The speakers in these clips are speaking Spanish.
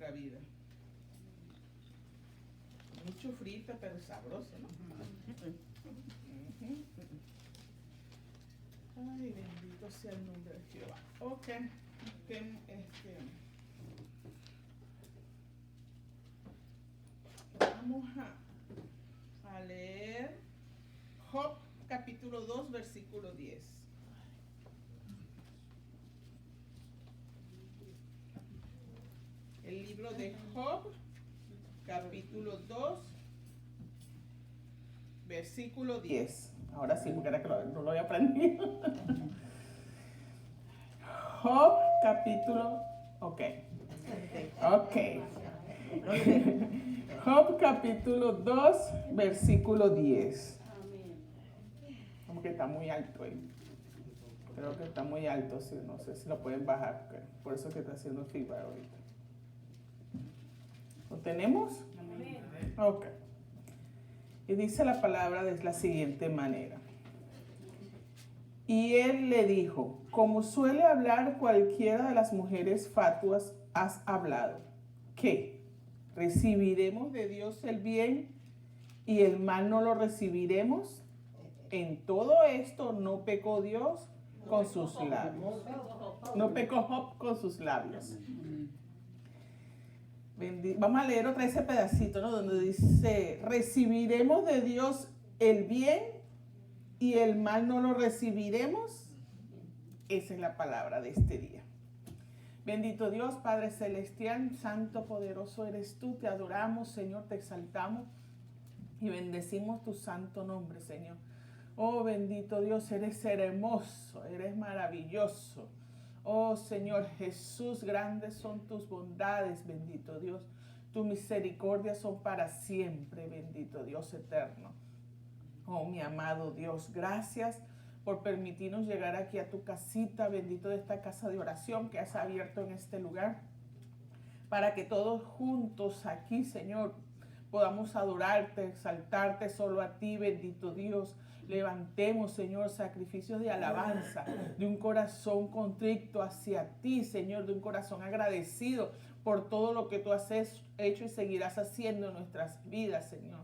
nuestra vida. Mucho frito, pero sabroso, ¿no? Ay, bendito sea el nombre de Jehová. Ok, vamos a leer Job capítulo 2, versículo 10. El libro de Job, capítulo 2, versículo 10. Ahora sí, porque era que no lo había aprendido. Job, capítulo... Ok. Job, capítulo 2, versículo 10. Como que está muy alto ahí. Creo que está muy alto, sí, no sé si lo pueden bajar. Por eso que está haciendo feedback ahorita. ¿Lo tenemos? Ok. Y dice la palabra de la siguiente manera. Y él le dijo, como suele hablar cualquiera de las mujeres fatuas, has hablado. ¿Qué? ¿Recibiremos de Dios el bien y el mal no lo recibiremos? En todo esto no pecó Dios con sus labios. No pecó Job con sus labios. Vamos a leer otra vez ese pedacito, ¿no? Donde dice, ¿recibiremos de Dios el bien y el mal no lo recibiremos? Esa es la palabra de este día. Bendito Dios, Padre Celestial, Santo, poderoso eres tú. Te adoramos, Señor, te exaltamos y bendecimos tu santo nombre, Señor. Oh, bendito Dios, eres hermoso, eres maravilloso. Oh, Señor Jesús, grandes son tus bondades, bendito Dios. Tu misericordia son para siempre, bendito Dios eterno. Oh, mi amado Dios, gracias por permitirnos llegar aquí a tu casita, bendito de esta casa de oración que has abierto en este lugar, para que todos juntos aquí, Señor, podamos adorarte, exaltarte solo a ti, bendito Dios. Levantemos, Señor, sacrificios de alabanza, de un corazón contrito hacia ti, Señor, de un corazón agradecido por todo lo que tú has hecho y seguirás haciendo en nuestras vidas, Señor.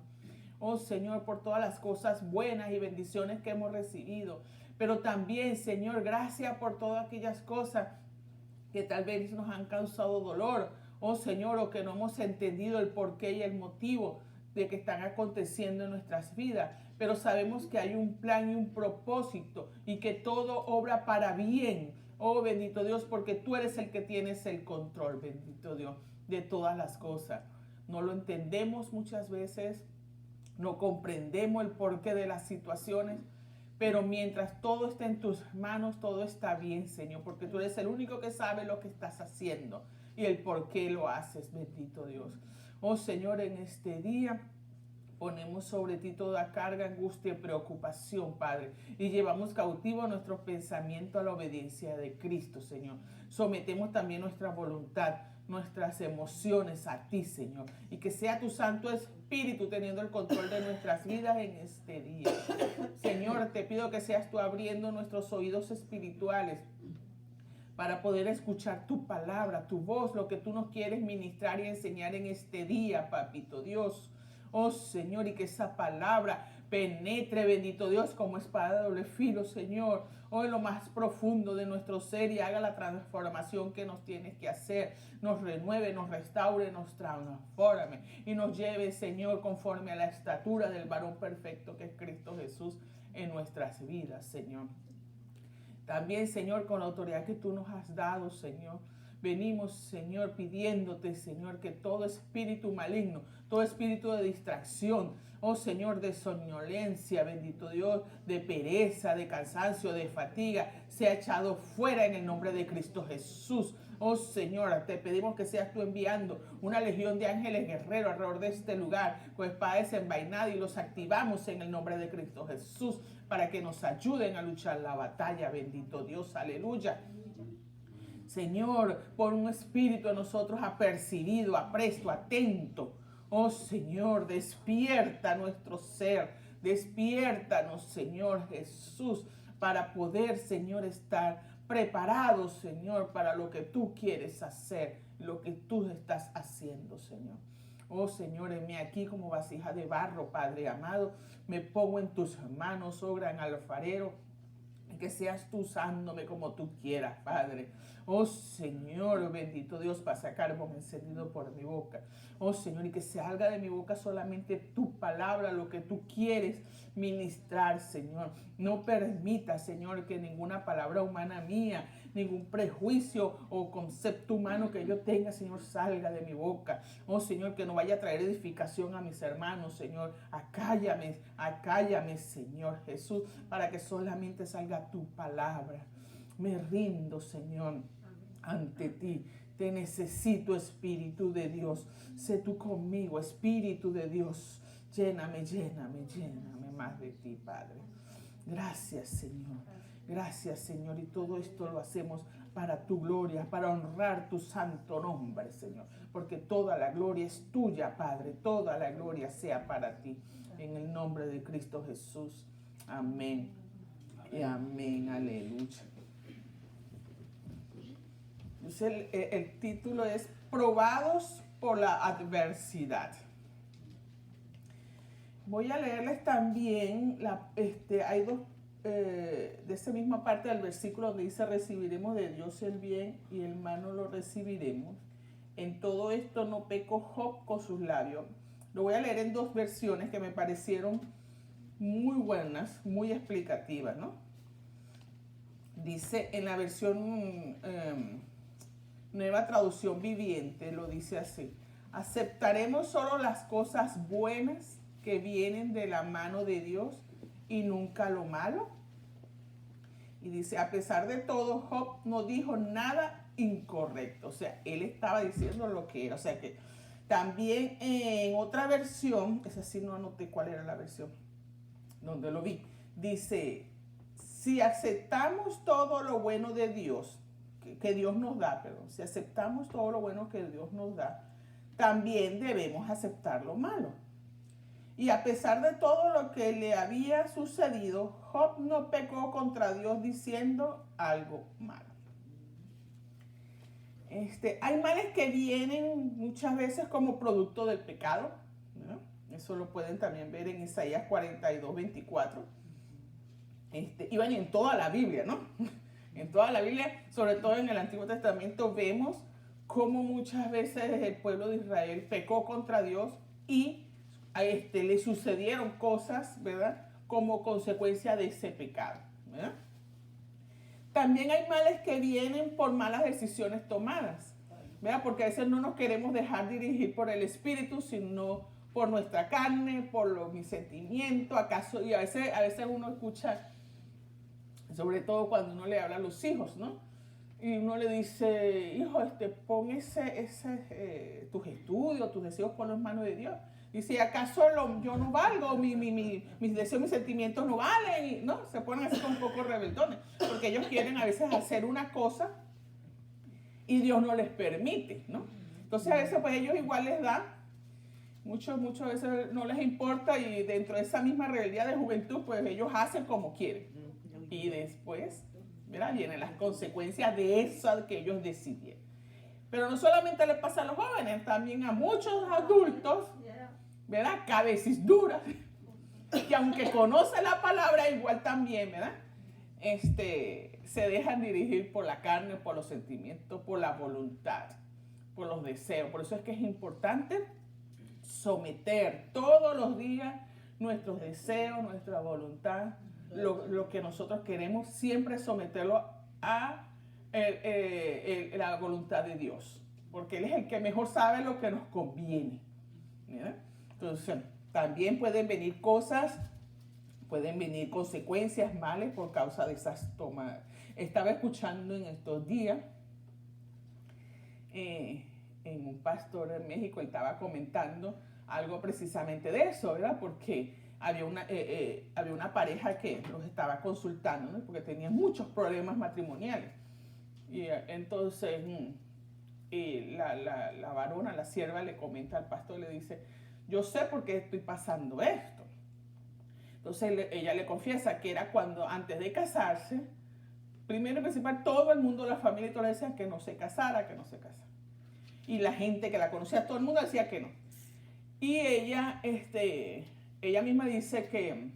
Oh, Señor, por todas las cosas buenas y bendiciones que hemos recibido. Pero también, Señor, gracias por todas aquellas cosas que tal vez nos han causado dolor. Oh, Señor, o que no hemos entendido el porqué y el motivo de que están aconteciendo en nuestras vidas. Pero sabemos que hay un plan y un propósito y que todo obra para bien. Oh, bendito Dios, porque tú eres el que tienes el control, bendito Dios, de todas las cosas. No lo entendemos muchas veces, no comprendemos el porqué de las situaciones, pero mientras todo está en tus manos, todo está bien, Señor, porque tú eres el único que sabe lo que estás haciendo y el por qué lo haces, bendito Dios. Oh, Señor, en este día ponemos sobre ti toda carga, angustia y preocupación, Padre, y llevamos cautivo nuestro pensamiento a la obediencia de Cristo, Señor. Sometemos también nuestra voluntad, nuestras emociones a ti, Señor, y que sea tu Santo Espíritu teniendo el control de nuestras vidas en este día. Señor, te pido que seas tú abriendo nuestros oídos espirituales para poder escuchar tu palabra, tu voz, lo que tú nos quieres ministrar y enseñar en este día, papito Dios. Oh, Señor, y que esa palabra penetre, bendito Dios, como espada de doble filo, Señor, oh, en lo más profundo de nuestro ser y haga la transformación que nos tienes que hacer. Nos renueve, nos restaure, nos transforme y nos lleve, Señor, conforme a la estatura del varón perfecto que es Cristo Jesús en nuestras vidas, Señor. También, Señor, con la autoridad que tú nos has dado, Señor, venimos, Señor, pidiéndote, Señor, que todo espíritu maligno, todo espíritu de distracción, oh, Señor, de somnolencia, bendito Dios, de pereza, de cansancio, de fatiga, sea echado fuera en el nombre de Cristo Jesús. Oh, Señor, te pedimos que seas tú enviando una legión de ángeles guerreros alrededor de este lugar con espada desenvainada y los activamos en el nombre de Cristo Jesús para que nos ayuden a luchar la batalla, bendito Dios, aleluya. Señor, por un espíritu en nosotros apercibido, apresto, atento. Oh, Señor, despierta nuestro ser, despiértanos, Señor Jesús, para poder, Señor, estar preparados, Señor, para lo que tú quieres hacer lo que tú estás haciendo, Señor. Oh Señor, heme aquí como vasija de barro, Padre amado. Me pongo en tus manos, oh gran alfarero. Que seas tú usándome como tú quieras, Padre. Oh Señor, bendito Dios, pasa carbón encendido por mi boca. Oh Señor, y que salga de mi boca solamente tu palabra, lo que tú quieres ministrar, Señor. No permita, Señor, que ninguna palabra humana mía, ningún prejuicio o concepto humano que yo tenga, Señor, salga de mi boca. Oh Señor, que no vaya a traer edificación a mis hermanos, Señor. Acállame, Señor Jesús, para que solamente salga tu palabra. Me rindo, Señor, ante ti. Te necesito, Espíritu de Dios. Sé tú conmigo, Espíritu de Dios. Lléname más de ti, Padre. Gracias, Señor. Gracias, Señor. Y todo esto lo hacemos para tu gloria, para honrar tu santo nombre, Señor. Porque toda la gloria es tuya, Padre. Toda la gloria sea para ti. En el nombre de Cristo Jesús. Amén. Y amén. Aleluya. Entonces, el título es Probados por la adversidad. Voy a leerles también, hay dos, de esa misma parte del versículo donde dice recibiremos de Dios el bien y el mal no lo recibiremos. En todo esto no pecó Job con sus labios. Lo voy a leer en dos versiones que me parecieron muy buenas, muy explicativas, ¿no? Dice en la versión Nueva Traducción Viviente, lo dice así: aceptaremos solo las cosas buenas que vienen de la mano de Dios y nunca lo malo. Y dice, a pesar de todo, Job no dijo nada incorrecto. O sea, él estaba diciendo lo que era. O sea que también en otra versión, esa sí no anoté cuál era la versión, donde lo vi, dice, si aceptamos todo lo bueno de Dios, que Dios nos da, perdón, si aceptamos todo lo bueno que Dios nos da, también debemos aceptar lo malo. Y a pesar de todo lo que le había sucedido, Job no pecó contra Dios diciendo algo malo. Hay males que vienen muchas veces como producto del pecado, ¿no? Eso lo pueden también ver en Isaías 42, 24. Y bueno, en toda la Biblia, ¿no? En toda la Biblia, sobre todo en el Antiguo Testamento, vemos cómo muchas veces el pueblo de Israel pecó contra Dios y le sucedieron cosas, ¿verdad? Como consecuencia de ese pecado, ¿verdad? También hay males que vienen por malas decisiones tomadas, ¿verdad? Porque a veces no nos queremos dejar dirigir por el Espíritu, sino por nuestra carne, por mis sentimientos, acaso, y a veces uno escucha, sobre todo cuando uno le habla a los hijos, ¿no? Y uno le dice, hijo, pon tus estudios, tus deseos, ponlos en manos de Dios. Y si acaso yo no valgo, mis deseos, mis sentimientos no valen, y, ¿no? Se ponen así como un poco rebeldones, porque ellos quieren a veces hacer una cosa y Dios no les permite, ¿no? Entonces a veces pues ellos igual les dan, muchas veces no les importa y dentro de esa misma rebeldía de juventud pues ellos hacen como quieren. Y después, ¿verdad? Vienen las consecuencias de eso que ellos decidieron. Pero no solamente le pasa a los jóvenes, también a muchos adultos, ¿verdad? Cabezas duras, que aunque conocen la palabra, igual también, ¿verdad? Se dejan dirigir por la carne, por los sentimientos, por la voluntad, por los deseos. Por eso es que es importante someter todos los días nuestros deseos, nuestra voluntad, lo que nosotros queremos, siempre someterlo a la voluntad de Dios, porque Él es el que mejor sabe lo que nos conviene, ¿verdad? Entonces, también pueden venir consecuencias males por causa de esas tomadas. Estaba escuchando en estos días en un pastor en México, él estaba comentando algo precisamente de eso, ¿verdad? Porque había una pareja que los estaba consultando, ¿no? Porque tenían muchos problemas matrimoniales. Y entonces la varona, la sierva, le comenta al pastor, le dice, yo sé por qué estoy pasando esto. Entonces ella le confiesa que era cuando, antes de casarse, primero y principal, todo el mundo, la familia y todo le decían que no se casara, que no se casara. y la gente que la conocía, todo el mundo decía que no. Y ella misma dice que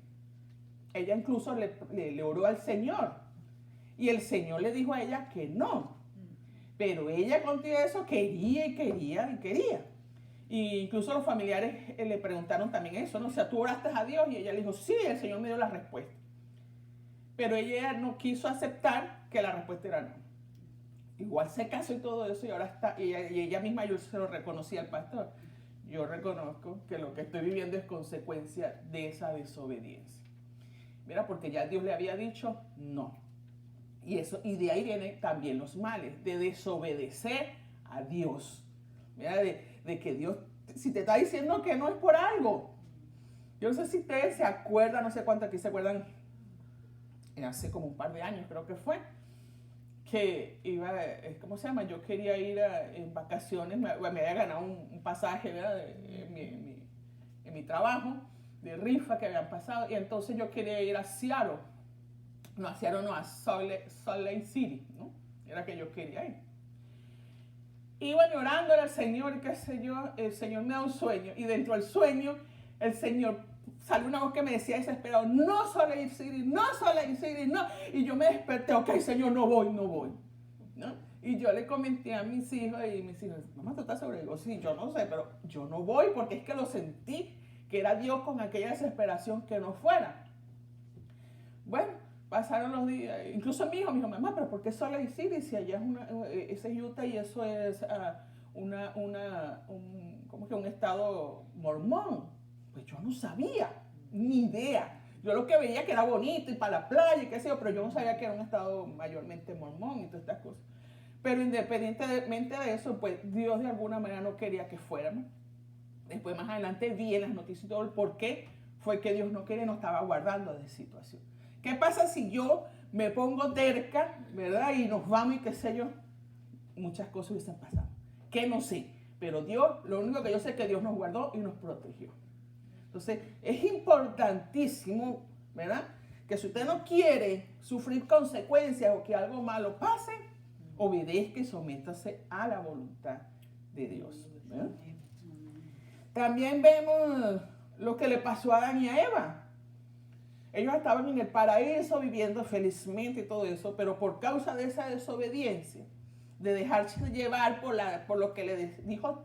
ella incluso le oró al Señor y el Señor le dijo a ella que no. Pero ella con todo eso quería y quería y quería. Y incluso los familiares le preguntaron también eso, ¿no? O sea, tú oraste a Dios y ella le dijo, sí, el Señor me dio la respuesta. Pero ella no quiso aceptar que la respuesta era no. Igual se casó y todo eso y ahora está, y ella misma, yo se lo reconocía al pastor. Yo reconozco que lo que estoy viviendo es consecuencia de esa desobediencia. Mira, porque ya Dios le había dicho no. Y de ahí vienen también los males, de desobedecer a Dios. Mira, de que Dios, si te está diciendo que no es por algo. Yo no sé si ustedes se acuerdan, no sé cuántos aquí se acuerdan, hace como un par de años creo que fue, que iba, ¿cómo se llama? Yo quería ir en vacaciones, me había ganado un pasaje, ¿verdad? En mi trabajo, de rifa que habían pasado, y entonces yo quería ir a Seattle. No, a Seattle no, a Salt Lake City, ¿no? Era que yo quería ir. Iba llorando al Señor, qué sé yo, el Señor me da un sueño, y dentro del sueño, el Señor, salió una voz que me decía desesperado, no Salt Lake City, no Salt Lake City, no. Y yo me desperté, ok, Señor, no voy, ¿no? Y yo le comenté a mis hijos, y mis hijos, mamá, ¿tú estás segura? Y digo, sí, yo no sé, pero yo no voy, porque es que lo sentí, que era Dios con aquella desesperación que no fuera. Bueno, pasaron los días, incluso mi hijo me dijo, mamá, pero ¿por qué Salt Lake City? Si allá ese es Utah y eso es ¿cómo que un estado mormón? Pues yo no sabía, ni idea. Yo lo que veía que era bonito y para la playa y qué sé yo, pero yo no sabía que era un estado mayormente mormón y todas estas cosas. Pero independientemente de eso, pues Dios de alguna manera no quería que fuéramos. Después más adelante vi en las noticias todo el por qué fue que Dios no quería, nos estaba guardando de situación. ¿Qué pasa si yo me pongo terca, verdad? Y nos vamos y qué sé yo, muchas cosas hubiesen pasado. Que no sé, pero Dios, lo único que yo sé es que Dios nos guardó y nos protegió. Entonces, es importantísimo, ¿verdad? Que si usted no quiere sufrir consecuencias o que algo malo pase, obedezca y sométase a la voluntad de Dios, ¿verdad? También vemos lo que le pasó a Adán y a Eva. Ellos estaban en el paraíso viviendo felizmente y todo eso, pero por causa de esa desobediencia, de dejarse llevar por lo que le dijo,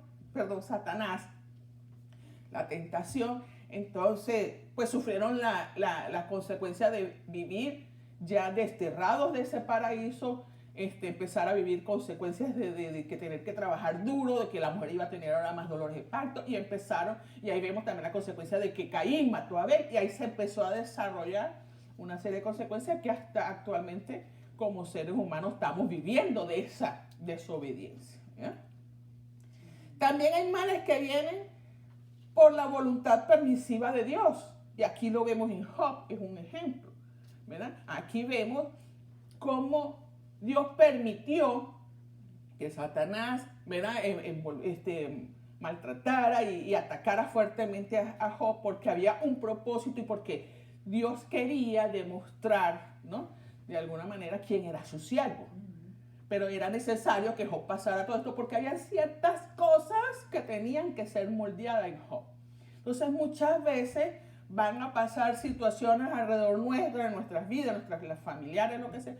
Satanás, la tentación, entonces pues sufrieron la consecuencia de vivir ya desterrados de ese paraíso, empezar a vivir consecuencias de que tener que trabajar duro, de que la mujer iba a tener ahora más dolores de parto, y empezaron, y ahí vemos también la consecuencia de que Caín mató a Abel, y ahí se empezó a desarrollar una serie de consecuencias que hasta actualmente como seres humanos estamos viviendo de esa desobediencia, ¿ya? También hay males que vienen por la voluntad permisiva de Dios, y aquí lo vemos en Job, es un ejemplo, ¿verdad? Aquí vemos cómo Dios permitió que Satanás, ¿verdad? Maltratara y atacara fuertemente a Job porque había un propósito y porque Dios quería demostrar, ¿no? De alguna manera quién era su siervo. Pero era necesario que Job pasara todo esto porque había ciertas cosas que tenían que ser moldeadas en Job. Entonces muchas veces van a pasar situaciones alrededor nuestro, en nuestras vidas, las familiares, lo que sea,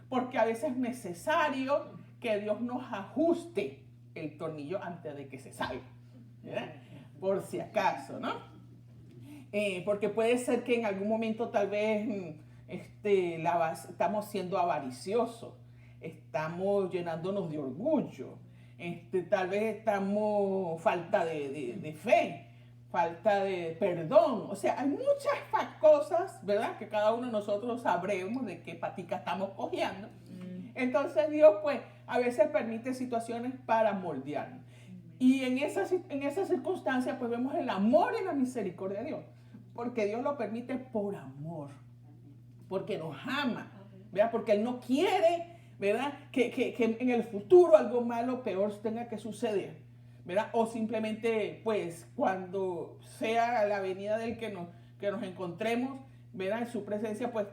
porque a veces es necesario que Dios nos ajuste el tornillo antes de que se salga, ¿verdad? Por si acaso, ¿no? Porque puede ser que en algún momento tal vez estamos siendo avariciosos, estamos llenándonos de orgullo, tal vez estamos falta de fe, falta de perdón. O sea, hay muchas cosas, ¿verdad? Que cada uno de nosotros sabremos de qué patica estamos cojeando. Entonces Dios, pues, a veces permite situaciones para moldearnos. Y en esas circunstancias, pues, vemos el amor y la misericordia de Dios. Porque Dios lo permite por amor. Porque nos ama, ¿verdad? Porque Él no quiere, ¿verdad? Que en el futuro algo malo, peor tenga que suceder, ¿verdad? O simplemente, pues, cuando sea la venida del que nos encontremos, ¿verdad? En su presencia, pues,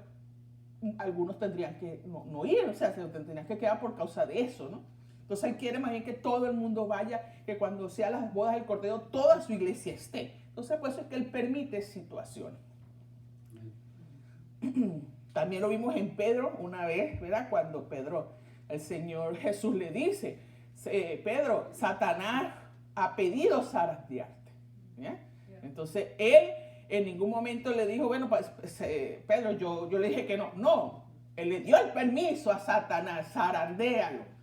algunos tendrían que no ir, o sea, se tendrían que quedar por causa de eso, ¿no? Entonces él quiere más bien que todo el mundo vaya, que cuando sea las bodas del Cordero, toda su iglesia esté. Entonces por eso es que él permite situaciones. También lo vimos en Pedro una vez, ¿verdad? Cuando el Señor Jesús le dice, Pedro, Satanás ha pedido zarandearte. ¿Ya? Entonces él en ningún momento le dijo, bueno, pues, Pedro, yo le dije que no. No, él le dio el permiso a Satanás, zarandéalo.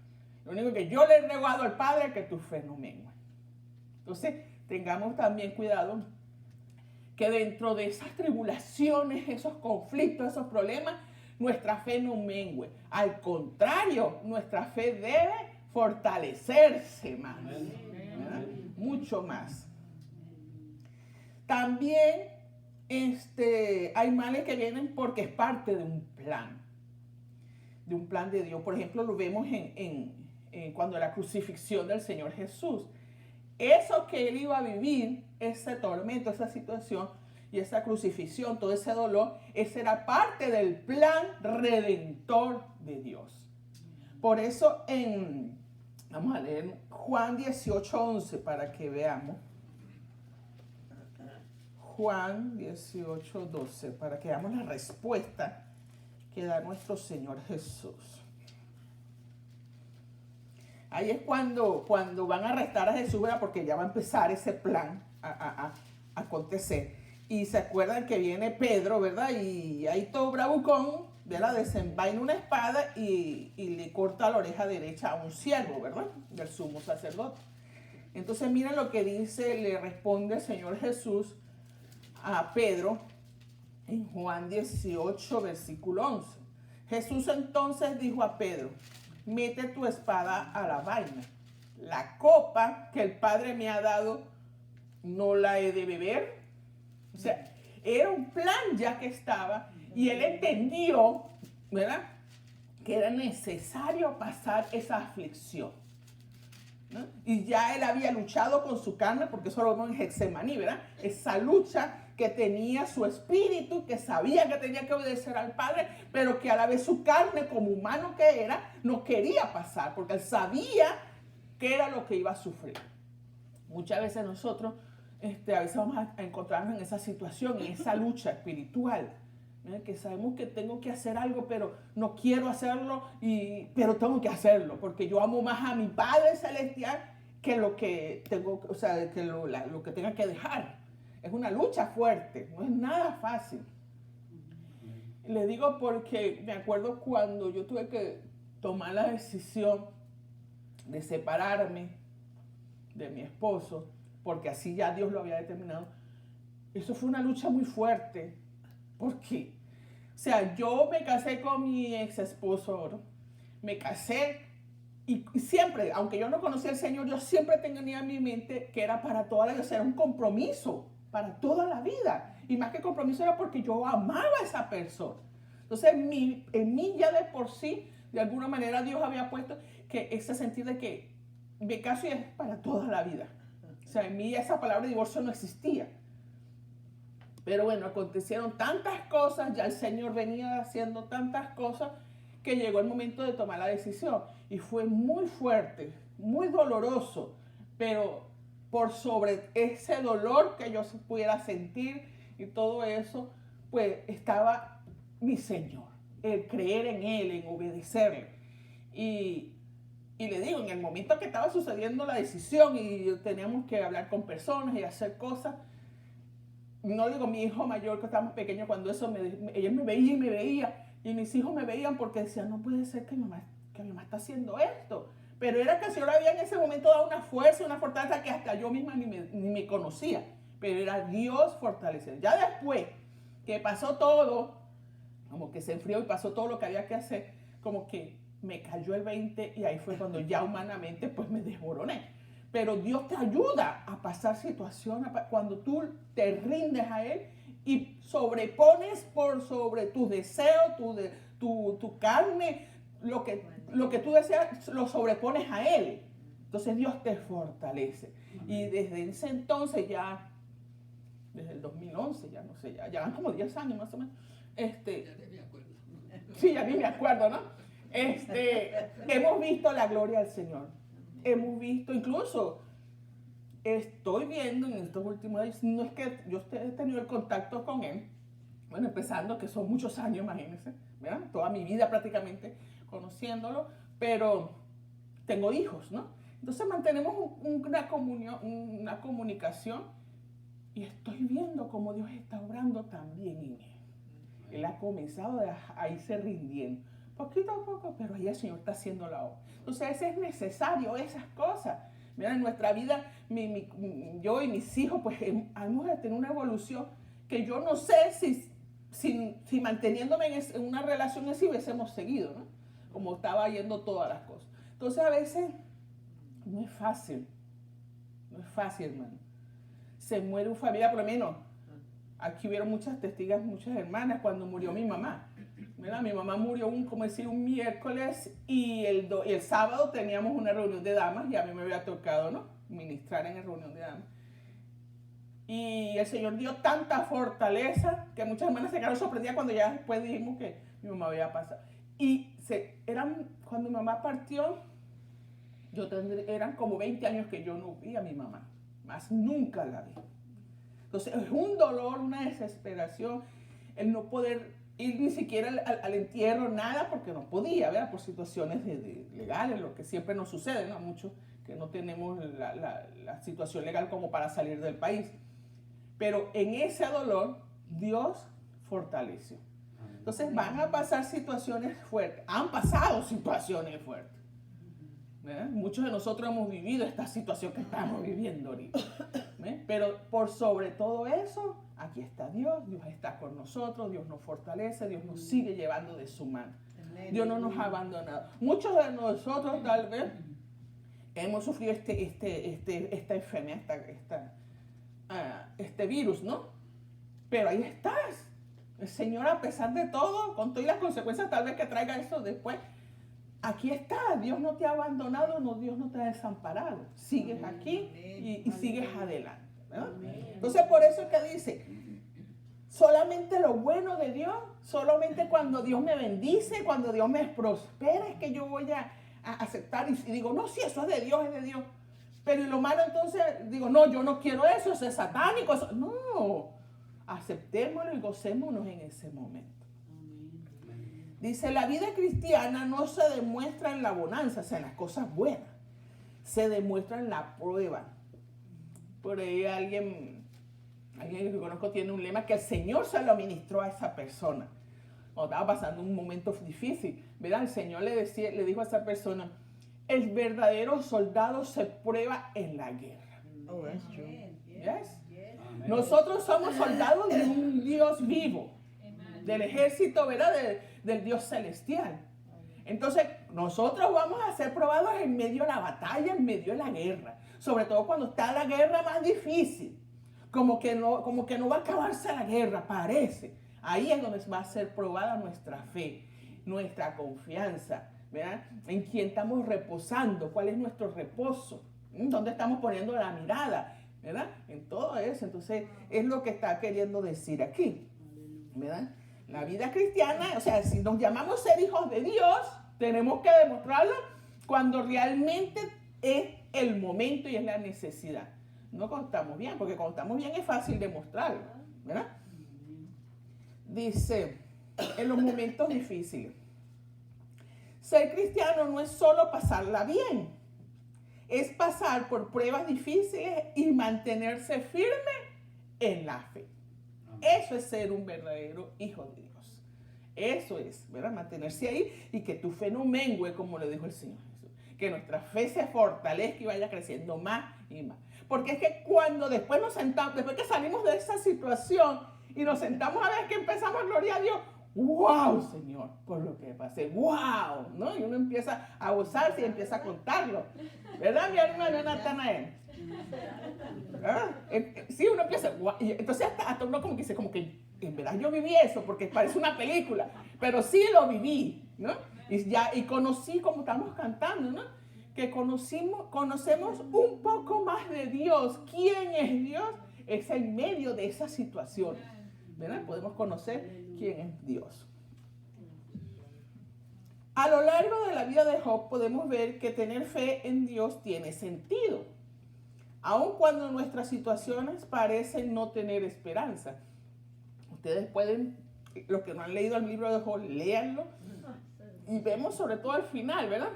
Lo único que yo le he rogado al Padre es que tu fe no mengue. Entonces, tengamos también cuidado que dentro de esas tribulaciones, esos conflictos, esos problemas, nuestra fe no mengue. Al contrario, nuestra fe debe fortalecerse más. ¿Verdad? Mucho más. También hay males que vienen porque es parte de un plan de Dios. Por ejemplo, lo vemos cuando la crucifixión del Señor Jesús. Eso que él iba a vivir, ese tormento, esa situación y esa crucifixión, todo ese dolor, ese era parte del plan redentor de Dios. Por eso vamos a leer Juan 18:11 para que veamos. Juan 18:12 para que veamos la respuesta que da nuestro Señor Jesús. Ahí es cuando van a arrestar a Jesús, ¿verdad? Porque ya va a empezar ese plan a acontecer. Y se acuerdan que viene Pedro, ¿verdad? Y ahí todo bravucón, ¿verdad? Desenvaina una espada y le corta la oreja derecha a un siervo, ¿verdad? Del sumo sacerdote. Entonces miren lo que le responde el Señor Jesús a Pedro en Juan 18, versículo 11. Jesús entonces dijo a Pedro, mete tu espada a la vaina. La copa que el Padre me ha dado, ¿no la he de beber? O sea, era un plan ya que estaba y él entendió, ¿verdad? Que era necesario pasar esa aflicción, ¿no? Y ya él había luchado con su carne, porque eso lo vemos en Getsemaní, ¿verdad? Esa lucha que tenía su espíritu, que sabía que tenía que obedecer al Padre, pero que a la vez su carne, como humano que era, no quería pasar, porque él sabía que era lo que iba a sufrir. Muchas veces nosotros, a veces vamos a encontrarnos en esa situación, en esa lucha espiritual, ¿eh? Que sabemos que tengo que hacer algo, pero no quiero hacerlo, pero tengo que hacerlo, porque yo amo más a mi Padre Celestial que lo que tengo, o sea, que lo que tenga que dejar. Es una lucha fuerte, no es nada fácil. Le digo porque me acuerdo cuando yo tuve que tomar la decisión de separarme de mi esposo, porque así ya Dios lo había determinado. Eso fue una lucha muy fuerte. ¿Por qué? O sea, yo me casé con mi ex esposo, ¿no? Me casé y siempre, aunque yo no conocía al Señor, yo siempre tenía en mi mente que era para toda la vida, o sea, era un compromiso para toda la vida. Y más que compromiso era porque yo amaba a esa persona. Entonces, en mí ya de por sí, de alguna manera Dios había puesto que ese sentido de que me caso y es para toda la vida. O sea, en mí esa palabra divorcio no existía. Pero bueno, acontecieron tantas cosas, ya el Señor venía haciendo tantas cosas, que llegó el momento de tomar la decisión. Y fue muy fuerte, muy doloroso, pero por sobre ese dolor que yo pudiera sentir y todo eso, pues estaba mi Señor, el creer en Él, en obedecerle. Y le digo, en el momento que estaba sucediendo la decisión y teníamos que hablar con personas y hacer cosas, no digo mi hijo mayor que estaba más pequeño, cuando eso ella me veía y mis hijos me veían porque decían, no puede ser que mi mamá está haciendo esto. Pero era que el Señor había en ese momento dado una fuerza, una fortaleza que hasta yo misma ni me conocía. Pero era Dios fortaleciendo. Ya después que pasó todo, como que se enfrió y pasó todo lo que había que hacer, como que me cayó el 20 y ahí fue cuando ya humanamente pues me desmoroné. Pero Dios te ayuda a pasar situaciones cuando tú te rindes a Él y sobrepones por sobre tus deseos, tu carne, lo que tú deseas, lo sobrepones a Él. Entonces Dios te fortalece. Y desde ese entonces ya, desde el 2011, ya no sé, ya van como 10 años más o menos. Ya te me acuerdo. Sí, ya ni me acuerdo, ¿no? hemos visto la gloria del Señor. Hemos visto, incluso, estoy viendo en estos últimos años, no es que yo he tenido el contacto con Él, bueno, empezando, que son muchos años, imagínense, ¿verdad? Toda mi vida prácticamente conociéndolo, pero tengo hijos, ¿no? Entonces mantenemos una comunicación y estoy viendo cómo Dios está obrando también en Él. Él ha comenzado a irse rindiendo, poquito a poco, pero ahí el Señor está haciendo la obra. Entonces es necesario esas cosas. Mira, en nuestra vida, yo y mis hijos, pues hemos de tener una evolución que yo no sé si manteniéndome en una relación así hubiésemos seguido, ¿no? Como estaba yendo todas las cosas. Entonces a veces no es fácil, hermano. Se muere un familiar, por lo menos. Aquí hubieron muchas testigas, muchas hermanas cuando murió mi mamá. Mira, mi mamá murió un miércoles y el sábado teníamos una reunión de damas y a mí me había tocado, ¿no? Ministrar en la reunión de damas. Y el Señor dio tanta fortaleza que muchas hermanas se quedaron sorprendidas cuando ya después dijimos que mi mamá había pasado. Y cuando mi mamá partió, eran como 20 años que yo no vi a mi mamá, más nunca la vi. Entonces es un dolor, una desesperación, el no poder ir ni siquiera al entierro, nada, porque no podía, ¿verdad? Por situaciones legales, lo que siempre nos sucede, ¿no? Muchos que no tenemos la situación legal como para salir del país. Pero en ese dolor, Dios fortaleció. Entonces van a pasar situaciones fuertes, han pasado situaciones fuertes. ¿Verdad? Muchos de nosotros hemos vivido esta situación que estamos viviendo ahorita. ¿Verdad? Pero por sobre todo eso, aquí está Dios, Dios está con nosotros, Dios nos fortalece, Dios nos sigue llevando de su mano. Dios no nos ha abandonado. Muchos de nosotros tal vez hemos sufrido esta enfermedad, este virus, ¿no? Pero ahí estás. El Señor, a pesar de todo, con todas las consecuencias tal vez que traiga eso después, aquí está. Dios no te ha abandonado, no, Dios no te ha desamparado. Sigues aquí y sigues adelante, ¿verdad? Entonces, por eso es que dice, solamente lo bueno de Dios, solamente cuando Dios me bendice, cuando Dios me prospera, es que yo voy a aceptar y digo, no, si eso es de Dios, es de Dios. Pero y lo malo entonces, digo, no, yo no quiero eso es satánico. Eso. No, aceptémoslo y gocémonos en ese momento. Dice, la vida cristiana no se demuestra en la bonanza, o sea, en las cosas buenas. Se demuestra en la prueba. Por ahí alguien que conozco tiene un lema que el Señor se lo ministró a esa persona. Cuando estaba pasando un momento difícil, ¿verdad? El Señor le dijo a esa persona, el verdadero soldado se prueba en la guerra. Oh, that's true. Yes. Nosotros somos soldados de un Dios vivo, del ejército, ¿verdad? Del Dios celestial. Entonces, nosotros vamos a ser probados en medio de la batalla, en medio de la guerra. Sobre todo cuando está la guerra más difícil. Como que no va a acabarse la guerra, parece. Ahí es donde va a ser probada nuestra fe, nuestra confianza, ¿verdad? En quién estamos reposando, cuál es nuestro reposo, dónde estamos poniendo la mirada, ¿verdad? En todo eso. Entonces, es lo que está queriendo decir aquí, ¿verdad? La vida cristiana, o sea, si nos llamamos ser hijos de Dios, tenemos que demostrarlo cuando realmente es el momento y es la necesidad. No cuando estamos bien, porque cuando estamos bien es fácil demostrarlo, ¿verdad? Dice, en los momentos difíciles, ser cristiano no es solo pasarla bien, es pasar por pruebas difíciles y mantenerse firme en la fe. Eso es ser un verdadero hijo de Dios. Eso es, ¿verdad? Mantenerse ahí y que tu fe no mengue, como le dijo el Señor Jesús. Que nuestra fe se fortalezca y vaya creciendo más y más. Porque es que cuando después nos sentamos, después que salimos de esa situación y nos sentamos a ver que empezamos, gloria a Dios, ¡wow, Señor! Por lo que pasé, ¡wow! ¿No? Y uno empieza a gozarse y empieza a contarlo. ¿Verdad, mi hermano Natanael? ¿Ah? Sí, uno empieza, ¡wow! Y entonces hasta uno como que dice, como que en verdad yo viví eso, porque parece una película, pero sí lo viví, ¿no? Y conocí, como estamos cantando, ¿no? Que conocemos un poco más de Dios. ¿Quién es Dios? Es en medio de esa situación, ¿verdad? Podemos conocer quién es Dios. A lo largo de la vida de Job podemos ver que tener fe en Dios tiene sentido, aun cuando nuestras situaciones parecen no tener esperanza. Ustedes pueden, los que no han leído el libro de Job, léanlo. Y vemos sobre todo al final, ¿verdad?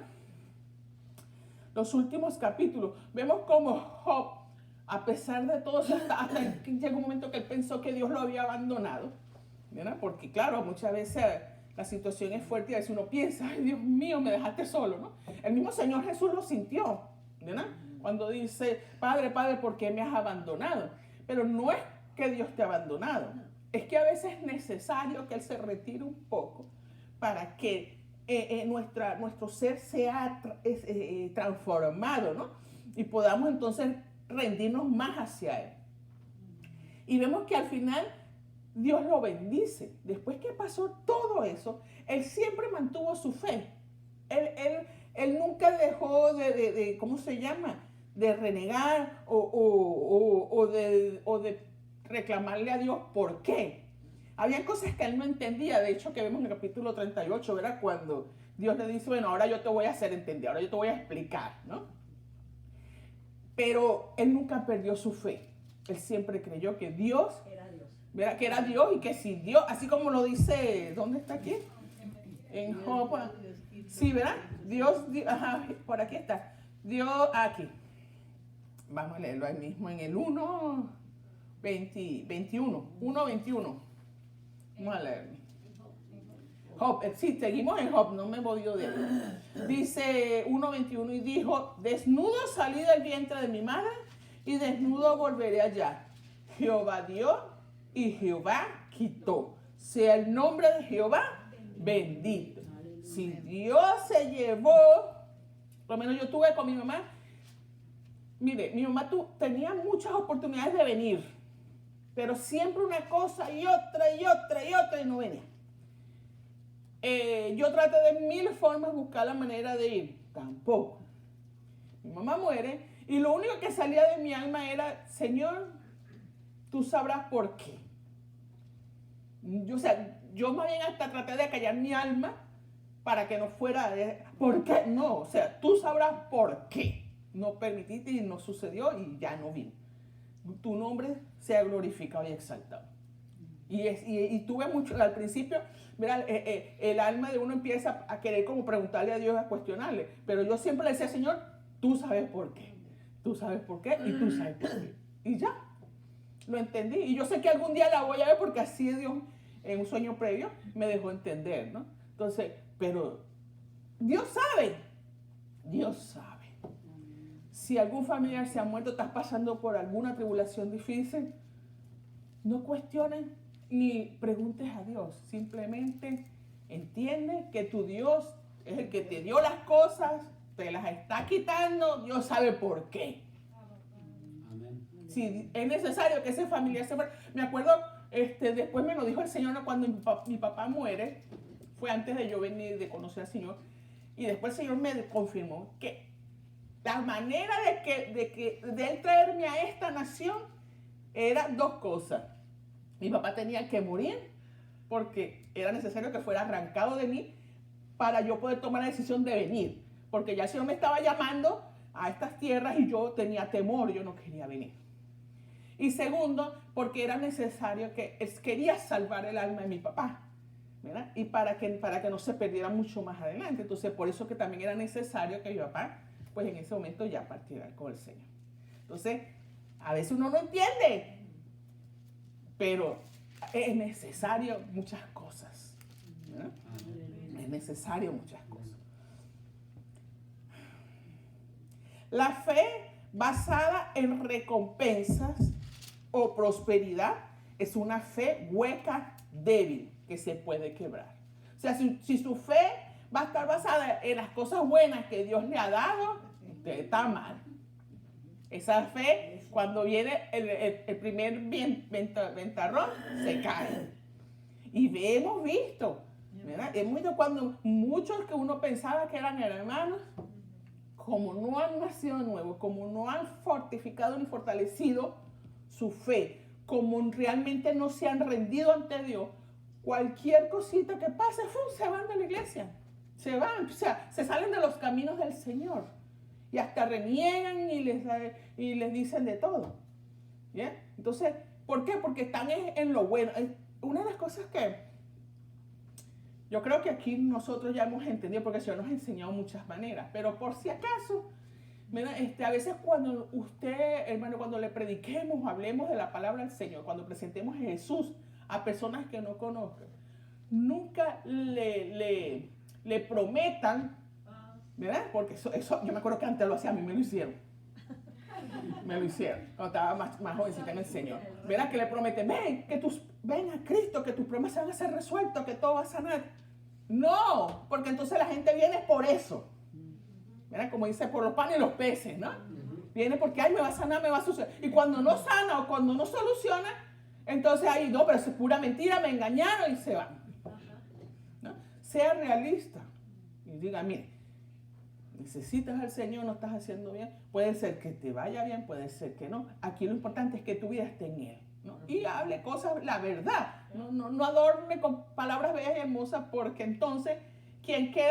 Los últimos capítulos. Vemos cómo Job, a pesar de todo, hasta que llegó un momento que él pensó que Dios lo había abandonado, ¿verdad? Porque claro, muchas veces la situación es fuerte y a veces uno piensa, ay Dios mío, me dejaste solo, ¿no? El mismo Señor Jesús lo sintió, ¿verdad? Cuando dice, Padre, Padre, ¿por qué me has abandonado? Pero no es que Dios te ha abandonado, es que a veces es necesario que Él se retire un poco para que nuestro ser sea transformado, ¿no? Y podamos entonces rendirnos más hacia Él. Y vemos que al final Dios lo bendice. Después que pasó todo eso, Él siempre mantuvo su fe. Él nunca dejó de ¿cómo se llama? De renegar o de reclamarle a Dios por qué. Había cosas que él no entendía. De hecho, que vemos en el capítulo 38, ¿verdad? Cuando Dios le dice, bueno, ahora yo te voy a hacer entender, ahora yo te voy a explicar, ¿no? Pero él nunca perdió su fe. Él siempre creyó que Dios ¿verdad? Que era Dios y que si Dios, así como lo dice, ¿dónde está aquí? En Job. Sí, ¿verdad? Dios, ajá, por aquí está. Dios, aquí. Vamos a leerlo ahí mismo en el 1:21. Vamos a leerlo. Job, sí, seguimos en Job, no me he podido de él. Dice 1:21 y dijo, desnudo salí del vientre de mi madre y desnudo volveré allá. Jehová dio y Jehová quitó. Sea el nombre de Jehová bendito. Si Dios se llevó, por lo menos yo tuve con mi mamá, mire, mi mamá tenía muchas oportunidades de venir, pero siempre una cosa y otra y otra y otra y no venía. Yo traté de mil formas buscar la manera de ir, tampoco. Mi mamá muere y lo único que salía de mi alma era, Señor, tú sabrás por qué. Yo más bien hasta traté de callar mi alma para que no fuera de, ¿por qué? No, o sea, tú sabrás por qué. No permitiste y no sucedió y ya no vino. Tu nombre sea glorificado y exaltado. Y tuve mucho, al principio, mira, el alma de uno empieza a querer como preguntarle a Dios, a cuestionarle. Pero yo siempre le decía, Señor, tú sabes por qué. Tú sabes por qué y tú sabes por qué. Y ya, lo entendí. Y yo sé que algún día la voy a ver porque así Dios, en un sueño previo, me dejó entender, ¿no? Entonces, pero Dios sabe. Dios sabe. Si algún familiar se ha muerto, estás pasando por alguna tribulación difícil, no cuestiones ni preguntes a Dios. Simplemente entiende que tu Dios es el que te dio las cosas, te las está quitando, Dios sabe por qué. Amén. Si es necesario que ese familiar se muera. Me acuerdo, después me lo dijo el Señor cuando mi papá muere, fue antes de yo venir, de conocer al Señor, y después el Señor me confirmó que la manera de Él traerme a esta nación era dos cosas. Mi papá tenía que morir porque era necesario que fuera arrancado de mí para yo poder tomar la decisión de venir. Porque ya el Señor me estaba llamando a estas tierras y yo tenía temor, yo no quería venir. Y segundo, porque era necesario que Él quería salvar el alma de mi papá, ¿verdad? Y para que no se perdiera mucho más adelante. Entonces, por eso que también era necesario que mi papá, pues en ese momento ya partiera con el Señor. Entonces, a veces uno no entiende, pero es necesario muchas cosas, ¿verdad? Es necesario muchas cosas. La fe basada en recompensas o prosperidad es una fe hueca, débil, que se puede quebrar. O sea, si su fe va a estar basada en las cosas buenas que Dios le ha dado, usted está mal. Esa fe, cuando viene el primer ventarrón, se cae. Y hemos visto, ¿verdad? Hemos visto cuando muchos que uno pensaba que eran hermanos, como no han nacido nuevos, como no han fortificado ni fortalecido su fe, como realmente no se han rendido ante Dios, cualquier cosita que pase, se van de la iglesia. Se van, o sea, se salen de los caminos del Señor. Y hasta reniegan y les dicen de todo. ¿Bien? Entonces, ¿por qué? Porque están en lo bueno. Una de las cosas que yo creo que aquí nosotros ya hemos entendido, porque el Señor nos ha enseñado muchas maneras, pero por si acaso, mira, a veces cuando usted, hermano, cuando le prediquemos, hablemos de la palabra del Señor, cuando presentemos a Jesús a personas que no conozcan, nunca le prometan, ¿verdad? Porque eso yo me acuerdo que antes lo hacía, a mí me lo hicieron. Me lo hicieron cuando estaba más jovencita en el Señor. ¿Verdad? Que le prometen, ven a Cristo, que tus problemas se van a ser resueltos, que todo va a sanar. No, porque entonces la gente viene por eso. ¿Verdad? Como dice, por los panes y los peces, ¿no? Viene porque, ay, me va a sanar, me va a suceder. Y cuando no sana o cuando no soluciona, entonces ahí, no, pero eso es pura mentira, me engañaron y se van. ¿No? Sea realista y diga, mire, necesitas al Señor, no estás haciendo bien, puede ser que te vaya bien, puede ser que no. Aquí lo importante es que tu vida esté en Él, ¿no? Y hable cosas, la verdad, no adorne con palabras bellas y hermosas, porque entonces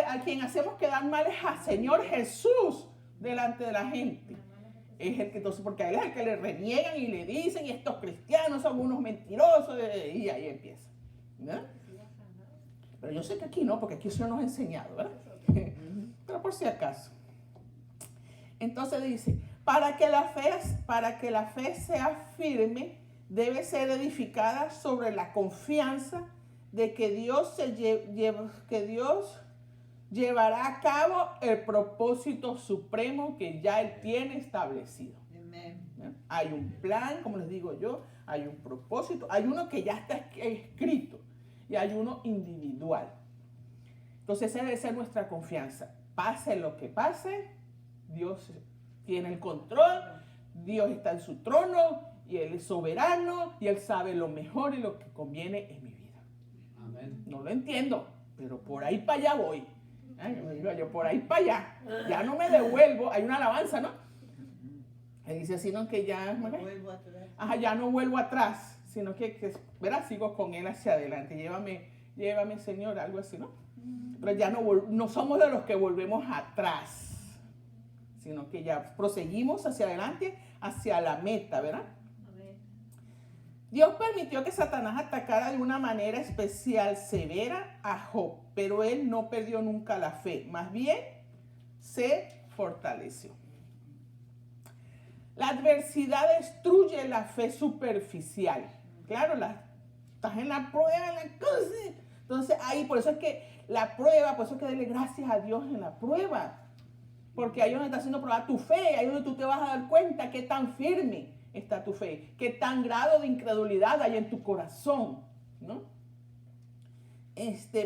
a quien hacemos quedar mal es al Señor Jesús delante de la gente. Es el que entonces, porque a él es el que le reniegan y le dicen, y estos cristianos son unos mentirosos, y ahí empieza, ¿no? Pero yo sé que aquí no, porque aquí el Señor nos ha enseñado, ¿verdad? Pero por si acaso. Entonces dice, para que la fe sea firme, debe ser edificada sobre la confianza de que Dios llevará a cabo el propósito supremo que ya Él tiene establecido. Amén. Hay un plan, como les digo yo, hay un propósito, hay uno que ya está escrito y hay uno individual. Entonces esa debe ser nuestra confianza. Pase lo que pase, Dios tiene el control, Dios está en su trono y Él es soberano y Él sabe lo mejor y lo que conviene en mi vida. Amén. No lo entiendo, pero por ahí para allá voy. Yo por ahí para allá. Ya no me devuelvo. Hay una alabanza, ¿no? Él dice, sino que ya no vuelvo atrás, sino que verás, sigo con Él hacia adelante. Llévame, Señor, algo así, ¿no? Pero ya no somos de los que volvemos atrás, sino que ya proseguimos hacia adelante, hacia la meta, ¿verdad? Dios permitió que Satanás atacara de una manera especial, severa a Job, pero él no perdió nunca la fe, más bien se fortaleció. La adversidad destruye la fe superficial. Claro, estás en la prueba, en la cosa. Entonces ahí, por eso es que la prueba, por eso es que dele gracias a Dios en la prueba. Porque ahí es donde está haciendo probar tu fe, ahí es donde tú te vas a dar cuenta qué tan firme está tu fe, qué tan grado de incredulidad hay en tu corazón, ¿no?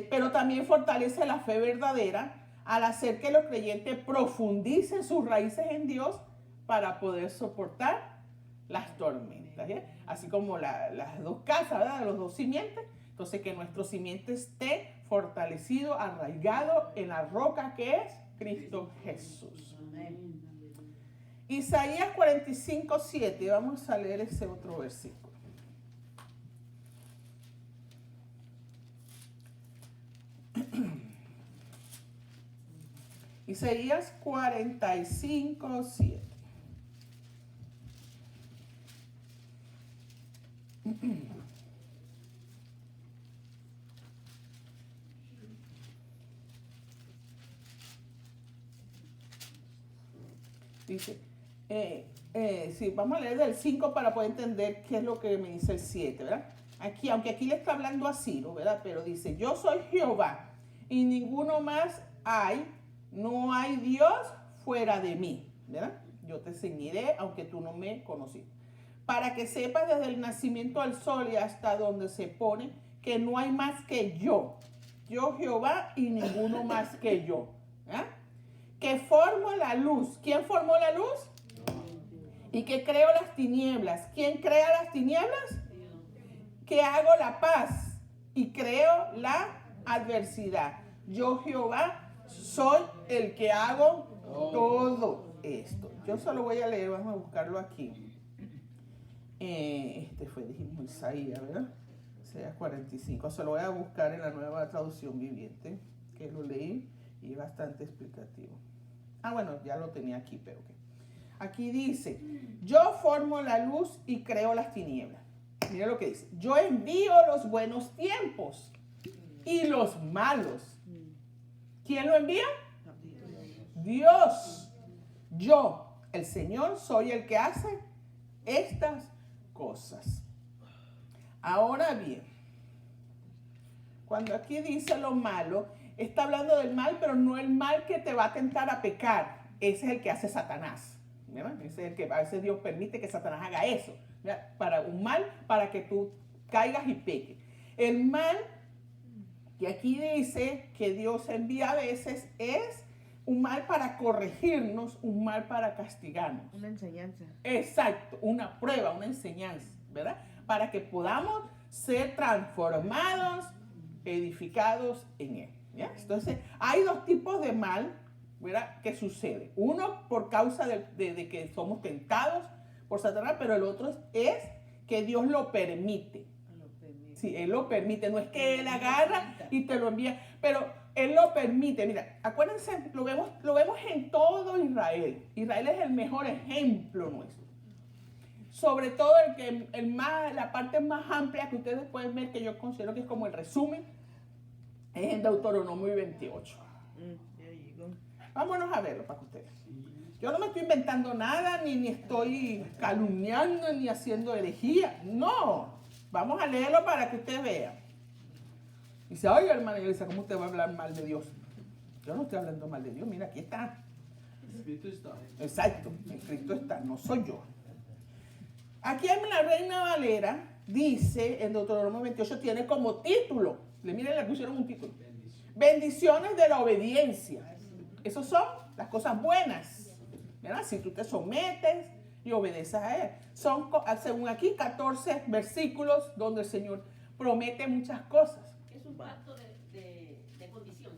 Pero también fortalece la fe verdadera al hacer que los creyentes profundicen sus raíces en Dios para poder soportar las tormentas, ¿sí? Así como las dos casas, ¿verdad? De los dos simientes. Entonces que nuestro simiente esté fortalecido, arraigado en la roca que es Cristo Jesús. Amén. Isaías 45:7. Vamos a leer ese otro versículo. Isaías 45:7. Dice, sí, vamos a leer del 5 para poder entender qué es lo que me dice el 7, ¿verdad? Aunque aquí le está hablando a Ciro, ¿verdad? Pero dice, yo soy Jehová y ninguno más hay, no hay Dios fuera de mí, ¿verdad? Yo te ceñiré aunque tú no me conociste. Para que sepas desde el nacimiento al sol y hasta donde se pone que no hay más que yo Jehová y ninguno más que yo, ¿verdad? Que formo la luz. ¿Quién formó la luz? Y que creo las tinieblas. ¿Quién crea las tinieblas? Que hago la paz y creo la adversidad. Yo, Jehová, soy el que hago todo esto. Yo solo voy a leer, vamos a buscarlo aquí. Dijimos Isaías, ¿verdad? Isaías 45. Se lo voy a buscar en la nueva traducción viviente, que lo leí. Y es bastante explicativo. Bueno, ya lo tenía aquí, pero ¿qué? Aquí dice, yo formo la luz y creo las tinieblas. Mira lo que dice, yo envío los buenos tiempos y los malos. ¿Quién lo envía? Dios. Yo, el Señor, soy el que hace estas cosas. Ahora bien, cuando aquí dice lo malo, está hablando del mal, pero no el mal que te va a tentar a pecar. Ese es el que hace Satanás. ¿Verdad? Ese es el que a veces Dios permite que Satanás haga eso. ¿Verdad? Para un mal, para que tú caigas y peques. El mal que aquí dice que Dios envía a veces es un mal para corregirnos, un mal para castigarnos. Una enseñanza. Exacto, una prueba, una enseñanza, ¿verdad? Para que podamos ser transformados, edificados en Él. ¿Ya? Entonces, hay dos tipos de mal, ¿verdad? Que sucede. Uno por causa de que somos tentados por Satanás, pero el otro es que Dios lo permite. Sí, Él lo permite. No es que Él agarra y te lo envía, pero Él lo permite. Mira, acuérdense, lo vemos en todo Israel. Israel es el mejor ejemplo nuestro. Sobre todo la parte más amplia que ustedes pueden ver, que yo considero que es como el resumen, es en Deuteronomio 28. Vámonos a verlo para que ustedes. Yo no me estoy inventando nada, ni estoy calumniando, ni haciendo herejía. No. Vamos a leerlo para que usted vea. Dice, oye, hermana Elisa, ¿cómo usted va a hablar mal de Dios? Yo no estoy hablando mal de Dios. Mira, aquí está. Escrito está. Exacto, escrito está, no soy yo. Aquí en la Reina Valera dice, en Deuteronomio 28, tiene como título, miren, le pusieron un título, bendiciones de la obediencia. Esas son las cosas buenas, ¿verdad? Si tú te sometes y obedeces a Él. Son, según aquí, 14 versículos donde el Señor promete muchas cosas. Es un pacto de condición.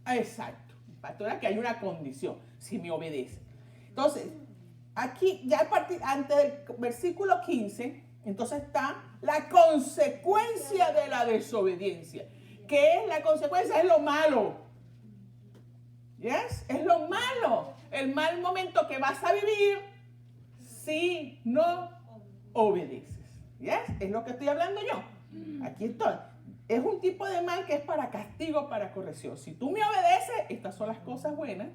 Exacto, un pacto de que hay una condición, si me obedece. Entonces, aquí, ya antes del versículo 15, entonces está la consecuencia de la desobediencia. ¿Qué es la consecuencia? Es lo malo. ¿Yes? Es lo malo. El mal momento que vas a vivir si no obedeces. ¿Yes? Es lo que estoy hablando yo. Aquí estoy. Es un tipo de mal que es para castigo, para corrección. Si tú me obedeces, estas son las cosas buenas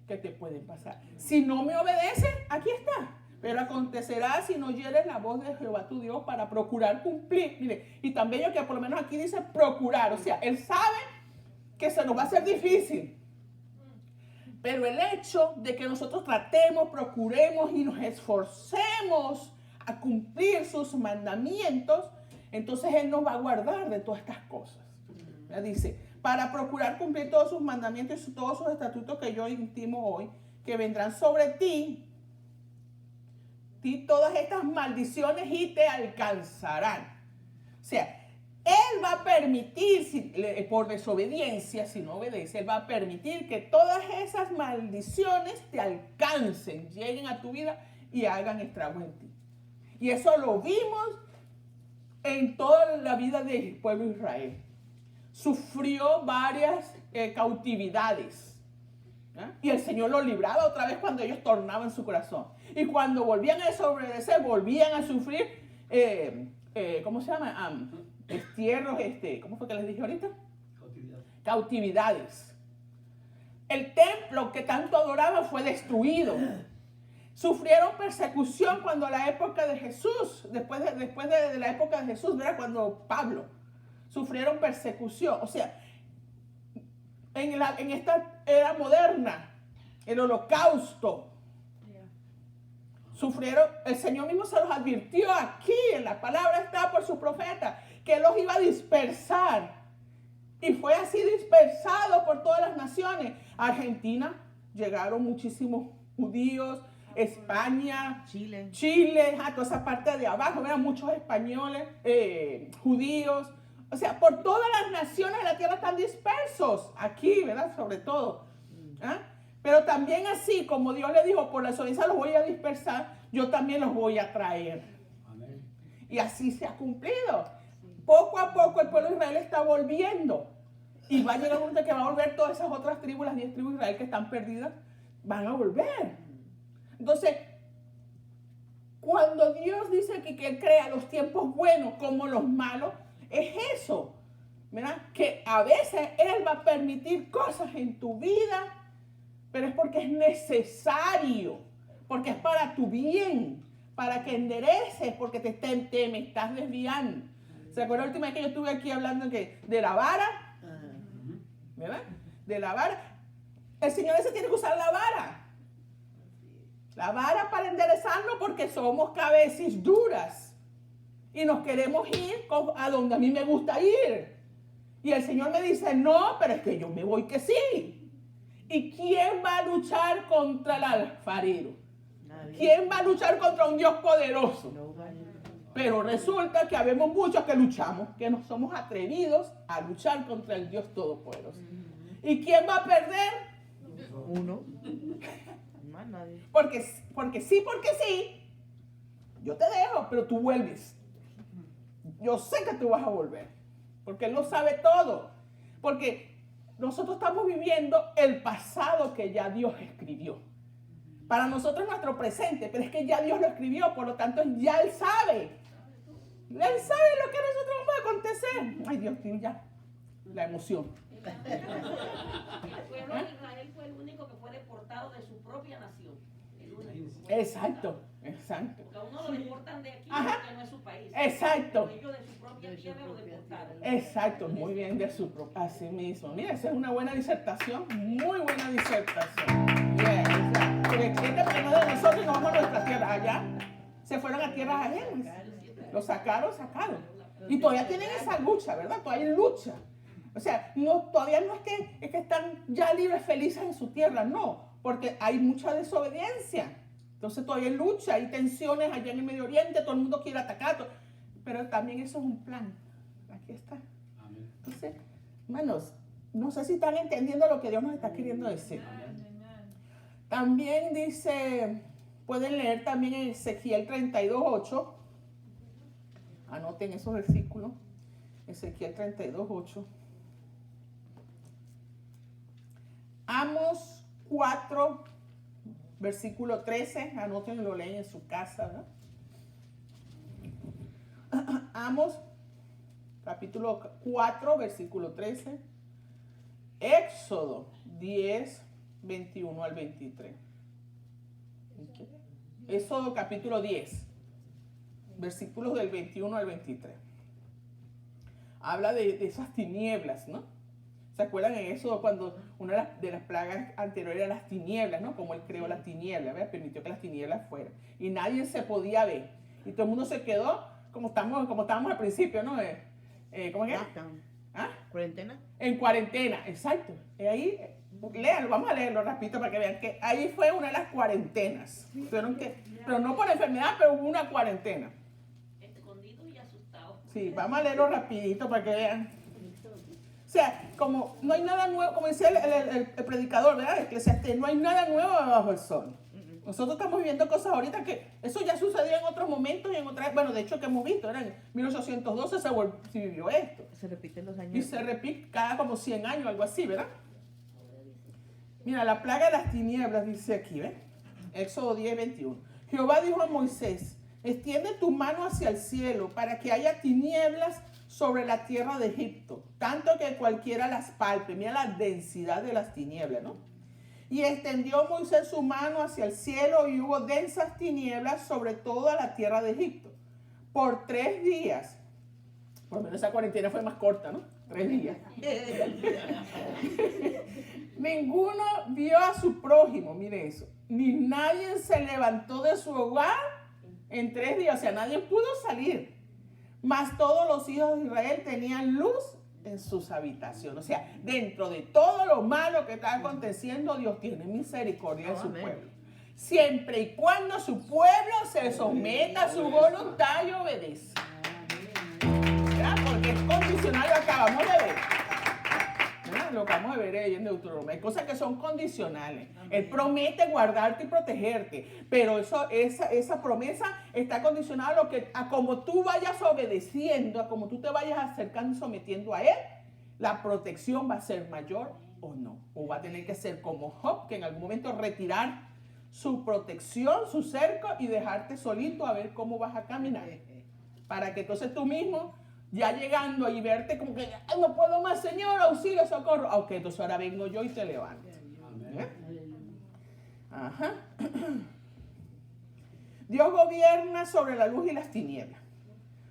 que te pueden pasar. Si no me obedeces, aquí está. Pero acontecerá si no oyeres la voz de Jehová tu Dios para procurar cumplir. Mire, y también yo que por lo menos aquí dice procurar. O sea, Él sabe que se nos va a hacer difícil. Pero el hecho de que nosotros tratemos, procuremos y nos esforcemos a cumplir sus mandamientos, entonces Él nos va a guardar de todas estas cosas. Ya dice, para procurar cumplir todos sus mandamientos y todos sus estatutos que yo intimo hoy, que vendrán sobre ti todas estas maldiciones y te alcanzarán. O sea, Él va a permitir, por desobediencia, si no obedece, Él va a permitir que todas esas maldiciones te alcancen, lleguen a tu vida y hagan estrago en ti. Y eso lo vimos en toda la vida del pueblo de Israel. Sufrió varias cautividades. ¿Eh? Y el Señor los libraba otra vez cuando ellos tornaban su corazón. Y cuando volvían a desobedecer, volvían a sufrir, ¿cómo se llama? Destierros, ¿cómo fue que les dije ahorita? Cautividades. El templo que tanto adoraban fue destruido. Sufrieron persecución cuando la época de Jesús, después de la época de Jesús, ¿verdad? Cuando Pablo, sufrieron persecución. O sea, en esta era moderna, el holocausto, sufrieron, el Señor mismo se los advirtió aquí, en la palabra está por su profeta, que los iba a dispersar. Y fue así dispersado por todas las naciones. Argentina, llegaron muchísimos judíos, España, Chile, toda esa parte de abajo, eran muchos españoles, judíos. O sea, por todas las naciones de la tierra están dispersos, aquí, ¿verdad? Sobre todo. ¿Ah? Pero también así, como Dios le dijo, por la desobediencia los voy a dispersar, yo también los voy a traer. Amén. Y así se ha cumplido. Poco a poco el pueblo de Israel está volviendo Y va a llegar un momento que va a volver todas esas otras tribus, las 10 tribus de Israel que están perdidas, van a volver. Entonces, cuando Dios dice que Él crea los tiempos buenos como los malos, es eso, ¿verdad? Que a veces Él va a permitir cosas en tu vida, pero es porque es necesario, porque es para tu bien, para que endereces, porque me estás desviando. ¿Se acuerdan la última vez que yo estuve aquí hablando de la vara? ¿Verdad? De la vara. El Señor ese tiene que usar la vara. La vara para enderezarlo porque somos cabezas duras. Y nos queremos ir a donde a mí me gusta ir. Y el Señor me dice, no, pero es que yo me voy que sí. ¿Y quién va a luchar contra el alfarero? Nadie. ¿Quién va a luchar contra un Dios poderoso? Pero resulta que habemos muchos que luchamos, que no somos atrevidos a luchar contra el Dios todopoderoso. ¿Y quién va a perder? Uno. Más nadie. Porque sí, yo te dejo, pero tú vuelves. Yo sé que tú vas a volver, porque Él lo sabe todo. Porque nosotros estamos viviendo el pasado que ya Dios escribió. Para nosotros es nuestro presente, pero es que ya Dios lo escribió, por lo tanto ya Él sabe. Él sabe lo que a nosotros vamos a acontecer. Ay, Dios mío, ya. La emoción. El pueblo de Israel fue el único que fue deportado de su propia nación. El único. Exacto. Porque a uno lo deportan de aquí, Ajá. porque no es su país. Exacto. Ellos de su propia tierra lo deportaron. Exacto, muy bien, de su propia. Así mismo. Mira, esa es una buena disertación. Muy buena disertación. Yeah, porque este país de nosotros no vamos a nuestra tierra. Allá se fueron a tierras ajenas. Lo sacaron. Y todavía tienen esa lucha, ¿verdad? Todavía hay lucha. O sea, todavía no es que están ya libres, felices en su tierra, no, porque hay mucha desobediencia. Entonces todavía hay lucha, hay tensiones allá en el Medio Oriente, todo el mundo quiere atacar, pero también eso es un plan. Aquí está. Entonces, hermanos, no sé si están entendiendo lo que Dios nos está queriendo decir. También dice, pueden leer también en Ezequiel 32:8. Anoten esos versículos. Ezequiel 32:8. Amos 4, versículo 13. Anoten y lo leen en su casa, ¿no? Amos, capítulo 4, versículo 13. Éxodo 10, 21 al 23. ¿Okay? Éxodo capítulo 10, versículos del 21 al 23. Habla de esas tinieblas, ¿no? ¿Se acuerdan en eso cuando una de las plagas anteriores eran las tinieblas, ¿no? Como Él creó las tinieblas, ¿verdad? Permitió que las tinieblas fueran. Y nadie se podía ver. Y todo el mundo se quedó como estábamos al principio, ¿no? ¿Cómo es? ¿Ah? ¿Cuarentena? En cuarentena, exacto. Y ahí, léanlo, vamos a leerlo rapidito para que vean que ahí fue una de las cuarentenas. Pero no por enfermedad, pero hubo una cuarentena. Escondido y asustado. Sí, vamos a leerlo rapidito para que vean. O sea, como no hay nada nuevo, como decía el predicador, ¿verdad? Eclesiastés, no hay nada nuevo bajo el sol. Nosotros estamos viviendo cosas ahorita que eso ya sucedió en otros momentos y en otras, bueno, de hecho que hemos visto, ¿verdad? En 1812 se vivió esto. Se repiten los años. Y se repite cada como 100 años, algo así, ¿verdad? Mira, la plaga de las tinieblas dice aquí, ¿ves? Éxodo 10, 21. Jehová dijo a Moisés, extiende tu mano hacia el cielo para que haya tinieblas sobre la tierra de Egipto, tanto que cualquiera las palpe. Mira la densidad de las tinieblas, ¿no? Y extendió Moisés su mano hacia el cielo y hubo densas tinieblas sobre toda la tierra de Egipto. Por 3 días. Por lo menos esa cuarentena fue más corta, ¿no? 3 días. Ninguno vio a su prójimo, mire eso. Ni nadie se levantó de su hogar en 3 días. O sea, nadie pudo salir. Mas todos los hijos de Israel tenían luz en sus habitaciones. O sea, dentro de todo lo malo que está aconteciendo, Dios tiene misericordia de su pueblo. Siempre y cuando su pueblo se someta a su voluntad y obedezca. ¿Verdad? Porque es condicional, lo acabamos de ver. ¿Verdad? Lo acabamos de ver ahí en Deuteronomio. Hay cosas que son condicionales. Él promete guardarte y protegerte, pero esa promesa está condicionada a como tú vayas obedeciendo, a como tú te vayas acercando y sometiendo a Él. la protección va a ser mayor o no. O va a tener que ser como Job, que en algún momento retirar su protección, su cerco y dejarte solito a ver cómo vas a caminar. Para que entonces tú mismo, ya llegando y verte como que no puedo más, Señor, auxilio, socorro. Ok, entonces ahora vengo yo y te levanto. Ajá. Dios gobierna sobre la luz y las tinieblas,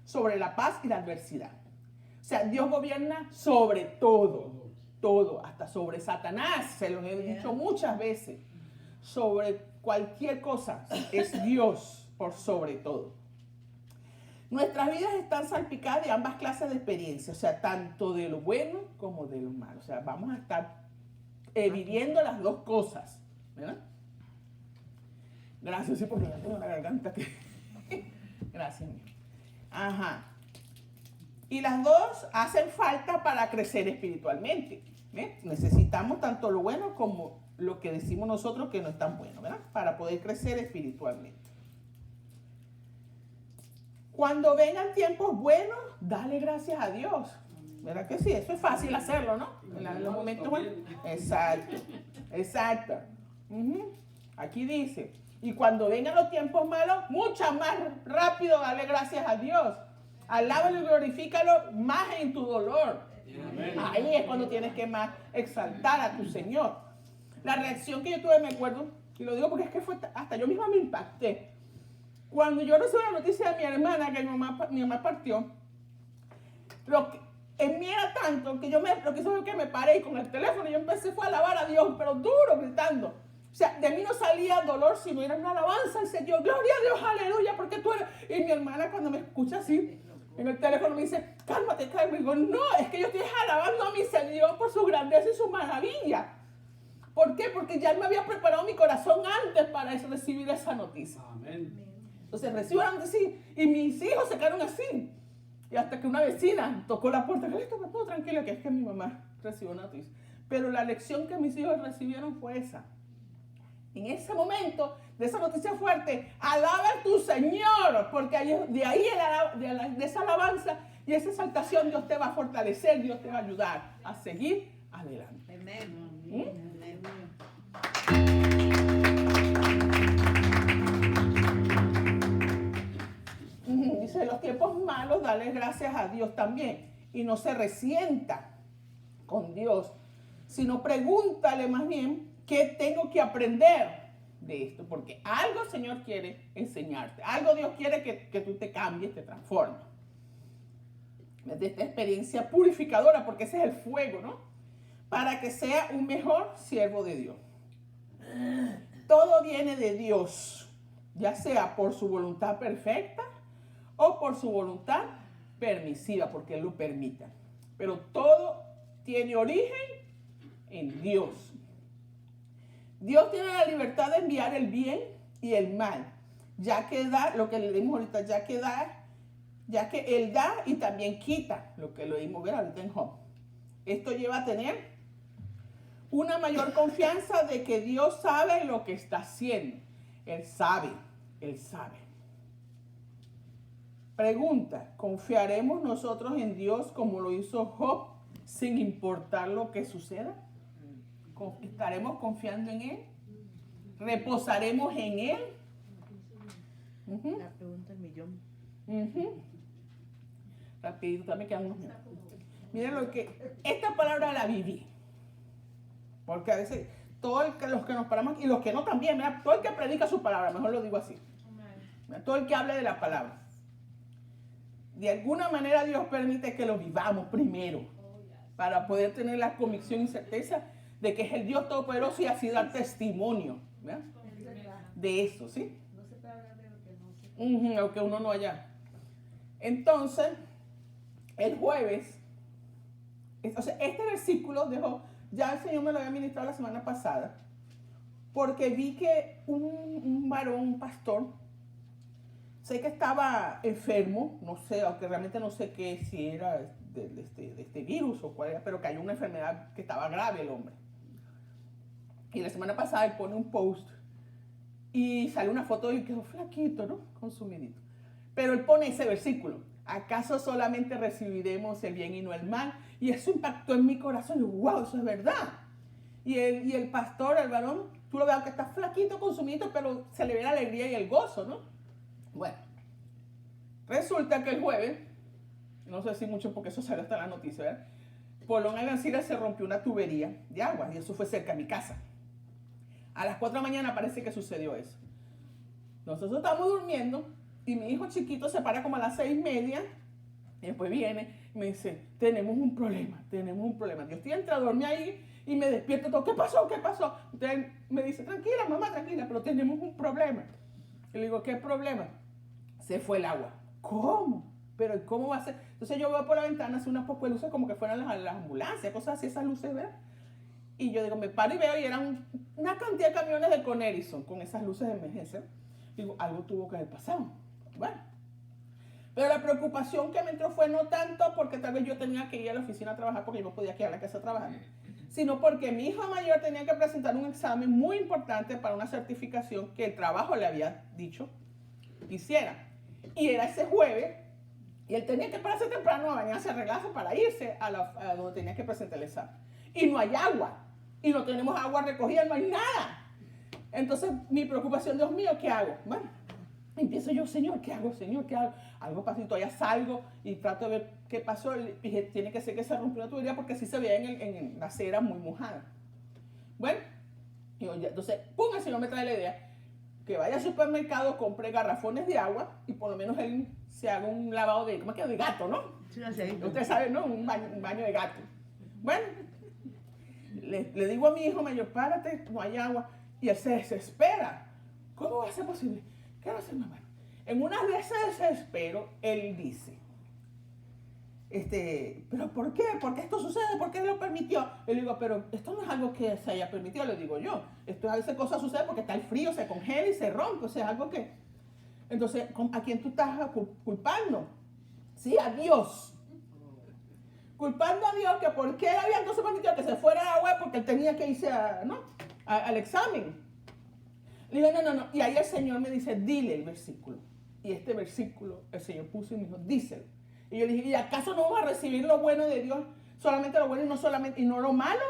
sobre la paz y la adversidad. O sea, Dios gobierna sobre todo, todo, hasta sobre Satanás, se lo he dicho muchas veces. Sobre cualquier cosa es Dios por sobre todo. Nuestras vidas están salpicadas de ambas clases de experiencias, o sea, tanto de lo bueno como de lo malo. O sea, vamos a estar viviendo las dos cosas, ¿verdad? Gracias, sí, porque ya tengo la garganta que... Gracias. Ajá. Y las dos hacen falta para crecer espiritualmente. Necesitamos tanto lo bueno como lo que decimos nosotros que no es tan bueno, ¿verdad? Para poder crecer espiritualmente. Cuando vengan tiempos buenos, dale gracias a Dios. ¿Verdad que sí? Eso es fácil hacerlo, ¿no? En los momentos buenos. Exacto, exacto. Aquí dice, y cuando vengan los tiempos malos, mucho más rápido dale gracias a Dios. Alábalo y glorifícalo más en tu dolor. Amén. Ahí es cuando tienes que más exaltar a tu Señor. La reacción que yo tuve, me acuerdo, y lo digo porque es que fue hasta yo misma me impacté. Cuando yo recibí la noticia de mi hermana que mi mamá partió, en mí era tanto que lo que hizo fue que me paré y con el teléfono yo empecé fue a alabar a Dios, pero duro, gritando. O sea, de mí no salía dolor, sino era una alabanza al Señor. Gloria a Dios, aleluya, porque tú eres... Y mi hermana cuando me escucha así, en el teléfono me dice, cálmate, cálmate. Y digo, no, es que yo estoy alabando a mi Señor por su grandeza y su maravilla. ¿Por qué? Porque ya Él me había preparado mi corazón antes para recibir esa noticia. Amén. Entonces recibo la noticia y mis hijos se quedaron así. Y hasta que una vecina tocó la puerta, listo, me puedo tranquila, que es que mi mamá recibió una noticia. Pero la lección que mis hijos recibieron fue esa. En ese momento de esa noticia fuerte, alaba a tu Señor, porque de ahí de esa alabanza y esa exaltación Dios te va a fortalecer, Dios te va a ayudar a seguir adelante. Amén. Dice, en los tiempos malos, dale gracias a Dios también. Y no se resienta con Dios, sino pregúntale más bien qué tengo que aprender de esto. Porque algo el Señor quiere enseñarte. Algo Dios quiere que tú te cambies, te transformes. De esta experiencia purificadora, porque ese es el fuego, ¿no? Para que sea un mejor siervo de Dios. Todo viene de Dios, ya sea por su voluntad perfecta o por su voluntad permisiva, porque Él lo permita. Pero todo tiene origen en Dios. Dios tiene la libertad de enviar el bien y el mal, ya que da, lo que leímos ahorita, ya que Él da y también quita, lo que leímos ver ahorita en Job. Esto lleva a tener una mayor confianza de que Dios sabe lo que está haciendo. Él sabe. Pregunta, ¿confiaremos nosotros en Dios como lo hizo Job sin importar lo que suceda? ¿Estaremos confiando en Él? ¿Reposaremos en Él? La pregunta del millón. Rapidito, también quedan unos minutos. Miren lo que, esta palabra la viví. Porque a veces, todos los que nos paramos, y los que no también, mira, todo el que predica su palabra, mejor lo digo así. Mira, todo el que hable de la palabra. De alguna manera Dios permite que lo vivamos primero, para poder tener la convicción y certeza de que es el Dios Todopoderoso y así dar testimonio, ¿verdad? De eso, ¿sí? No se puede hablar de lo que no se... Lo que uno no haya. Entonces, el jueves, o sea, este versículo dejó, ya el Señor me lo había ministrado la semana pasada, porque vi que un varón, un pastor, sé que estaba enfermo, no sé, aunque realmente no sé qué, si era de este virus o cuál era, pero cayó una enfermedad que estaba grave el hombre. Y la semana pasada él pone un post y sale una foto y quedó flaquito, ¿no? Consumidito. Pero él pone ese versículo. ¿Acaso solamente recibiremos el bien y no el mal? Y eso impactó en mi corazón. Y wow, eso es verdad. Y el pastor, el varón, tú lo ves que está flaquito, consumito, pero se le ve la alegría y el gozo, ¿no? Bueno, resulta que el jueves, no sé si mucho porque eso salió hasta la noticia, ¿verdad? Por Long Island City se rompió una tubería de agua y eso fue cerca de mi casa. A las 4 de la mañana parece que sucedió eso. Nosotros estamos durmiendo y mi hijo chiquito se para como a las 6:30 y después viene y me dice, tenemos un problema. Yo estoy entrando a dormir ahí y me despierto todo, ¿qué pasó? Entonces me dice, tranquila mamá, tranquila, pero tenemos un problema. Y le digo, ¿qué problema? Se fue el agua. ¿Cómo? Pero ¿cómo va a ser? Entonces yo veo por la ventana, hace unas pocas luces como que fueran las ambulancias, cosas así, esas luces, ¿verdad? Y yo digo, me paro y veo y eran una cantidad de camiones de Con Edison con esas luces de emergencia. Digo, algo tuvo que haber pasado. Bueno, pero la preocupación que me entró fue no tanto porque tal vez yo tenía que ir a la oficina a trabajar porque yo no podía quedar en la casa a trabajar, sino porque mi hija mayor tenía que presentar un examen muy importante para una certificación que el trabajo le había dicho que hiciera. Y era ese jueves y él tenía que pararse temprano a bañarse, arreglarse para irse a donde tenía que presentar el examen. Y no hay agua. Y no tenemos agua recogida, no hay nada. Entonces, mi preocupación, Dios mío, ¿qué hago? Bueno, empiezo yo, Señor, ¿qué hago? Algo pasó y todavía salgo y trato de ver qué pasó. Y dije, tiene que ser que se rompió la tubería porque así se veía en la acera muy mojada. Bueno, entonces, ¡pum! El Señor me trae la idea que vaya al supermercado, compre garrafones de agua y por lo menos él se haga un lavado de, ¿cómo es que? De gato, ¿no? Sí, así. Ustedes saben, ¿no? Un baño de gato. Bueno, le digo a mi hijo mayor, párate, no hay agua. Y él se desespera. ¿Cómo va a ser posible? ¿Qué va a hacer mamá? En una de ese desespero, él dice, ¿pero por qué? ¿Por qué esto sucede? ¿Por qué lo permitió? Le digo, pero esto no es algo que se haya permitido, le digo yo. Esto a veces cosas suceden porque está el frío, se congela y se rompe. O sea, es algo que... Entonces, ¿a quién tú estás culpando? Sí, a Dios. Culpando a Dios que por qué él había entonces permitido que se fuera a agua porque él tenía que irse al examen. Le digo, no. Y ahí el Señor me dice, dile el versículo. Y este versículo el Señor puso y me dijo, díselo. Y yo le dije, ¿y acaso no vamos a recibir lo bueno de Dios? Solamente lo bueno y no lo malo.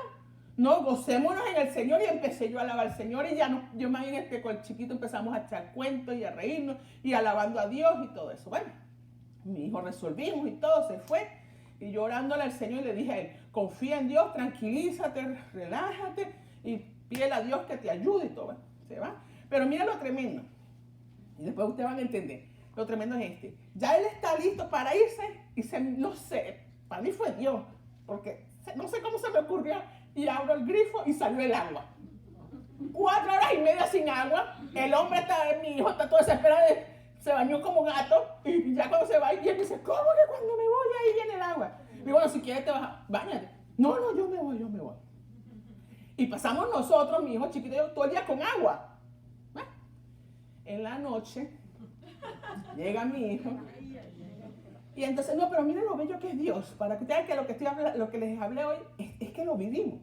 No, gocémonos en el Señor. Y empecé yo a alabar al Señor. Y ya no, yo más bien con el chiquito empezamos a echar cuentos y a reírnos y alabando a Dios y todo eso. Bueno, mi hijo resolvimos y todo, se fue. Y yo orándole al Señor le dije a él, confía en Dios, tranquilízate, relájate y pídele a Dios que te ayude y todo. Bueno, se va. Pero mira lo tremendo. Y después ustedes van a entender. Lo tremendo es ya él está listo para irse y no sé, para mí fue Dios, porque no sé cómo se me ocurrió y abro el grifo y salió el agua. 4 horas y media sin agua, el hombre mi hijo está todo desesperado, se bañó como gato y ya cuando se va y él dice, ¿cómo que cuando me voy ahí viene el agua? Y digo, bueno, si quieres te vas a bañarte. No, yo me voy. Y pasamos nosotros, mi hijo chiquito y yo, todo el día con agua. Bueno, en la noche llega mi hijo y entonces, no, pero miren lo bello que es Dios, para que ustedes vean que lo que les hablé hoy es que lo vivimos.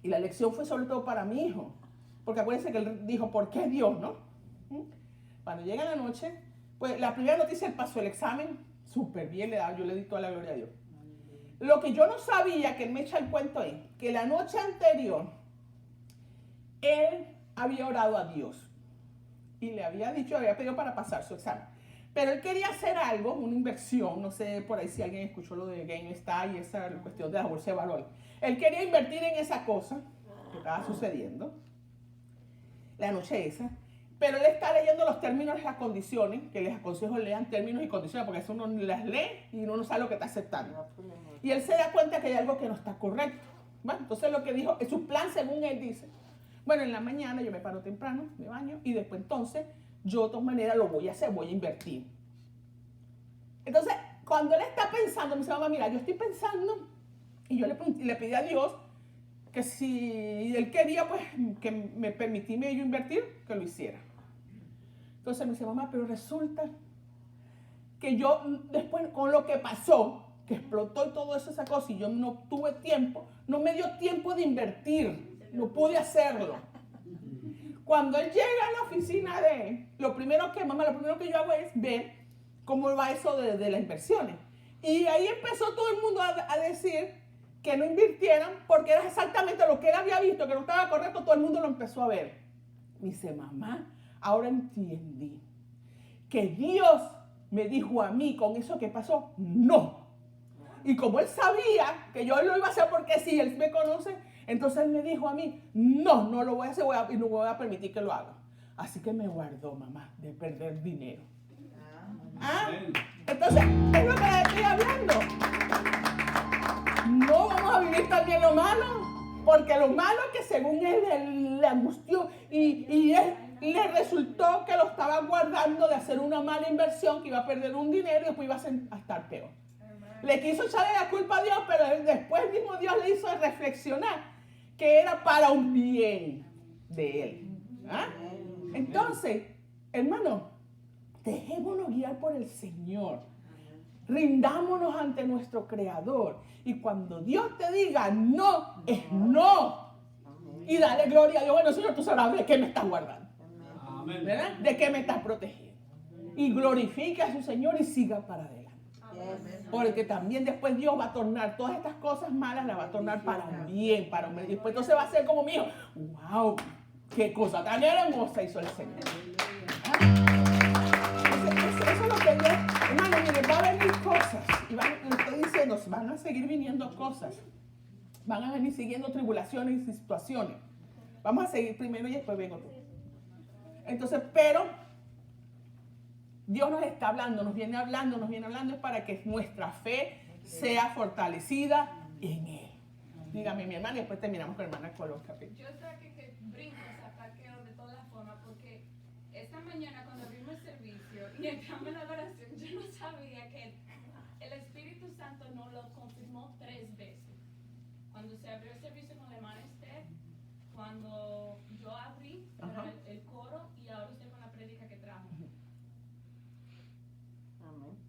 Y la lección fue sobre todo para mi hijo, porque acuérdense que él dijo, ¿por qué Dios, no? Cuando llega la noche, pues la primera noticia, él pasó el examen súper bien, yo le di toda la gloria a Dios. Lo que yo no sabía, que él me echa el cuento ahí, que la noche anterior, él había orado a Dios. Y le había pedido para pasar su examen. Pero él quería hacer algo, una inversión, no sé por ahí si alguien escuchó lo de GameStop y esa cuestión de la bolsa de valores. Él quería invertir en esa cosa que estaba sucediendo la noche esa, pero él está leyendo los términos y las condiciones, que les aconsejo lean términos y condiciones, porque eso uno las lee y uno no sabe lo que está aceptando. Y él se da cuenta que hay algo que no está correcto. Bueno, entonces lo que dijo, es su plan según él dice, bueno, en la mañana yo me paro temprano, me baño y después entonces yo de todas maneras lo voy a hacer, voy a invertir. Entonces, cuando él está pensando, me dice, mamá, mira, yo estoy pensando y yo le pedí a Dios que si él quería, pues, que me permitiera yo invertir, que lo hiciera. Entonces me dice, mamá, pero resulta que yo después con lo que pasó, que explotó y todo eso, esa cosa, y yo no tuve tiempo, no me dio tiempo de invertir. No pude hacerlo. Cuando él llega a la oficina de él, lo primero que yo hago es ver cómo va eso de las inversiones. Y ahí empezó todo el mundo a decir que no invirtieran porque era exactamente lo que él había visto, que no estaba correcto, todo el mundo lo empezó a ver. Me dice, mamá, ahora entendí que Dios me dijo a mí con eso que pasó, no. Y como él sabía que yo lo iba a hacer porque sí, él me conoce, entonces él me dijo a mí, no, no lo voy a hacer y no voy a permitir que lo haga. Así que me guardó, mamá, de perder dinero. ¿Ah? Entonces, es lo que les estoy hablando. No vamos a vivir también lo malo, porque lo malo es que según él le angustió y él le resultó que lo estaba guardando de hacer una mala inversión, que iba a perder un dinero y después iba a estar peor. Le quiso echarle la culpa a Dios, pero después mismo Dios le hizo reflexionar que era para un bien de él. ¿Ah? Entonces, hermano, dejémonos guiar por el Señor. Rindámonos ante nuestro Creador. Y cuando Dios te diga no, es no. Y dale gloria a Dios. Bueno, Señor, tú sabrás de qué me estás guardando. ¿Verdad? De qué me estás protegiendo. Y glorifique a su Señor y siga para adelante. Porque también después Dios va a tornar todas estas cosas malas, las va a tornar para un bien, para un bien. Y después entonces va a ser como mi hijo. ¡Wow! ¡Qué cosa tan hermosa hizo el Señor! Eso es lo que Dios, hermano, miren, va a venir cosas. Y estoy diciendo, van a seguir viniendo cosas. Van a venir siguiendo tribulaciones y situaciones. Vamos a seguir primero y después vengo tú. Entonces, pero Dios nos está hablando, nos viene hablando, es para que nuestra fe sea fortalecida en Él. Dígame, mi hermana, y después terminamos con la hermana Coloca. Yo saqué que brinco, saqueo de todas formas, porque esta mañana cuando abrimos el servicio y entramos en la oración, yo no sabía que el Espíritu Santo nos lo confirmó 3 veces. Cuando se abrió el servicio con la hermana Esther, cuando yo abrí el coro y ahora usted con la prédica que trajo.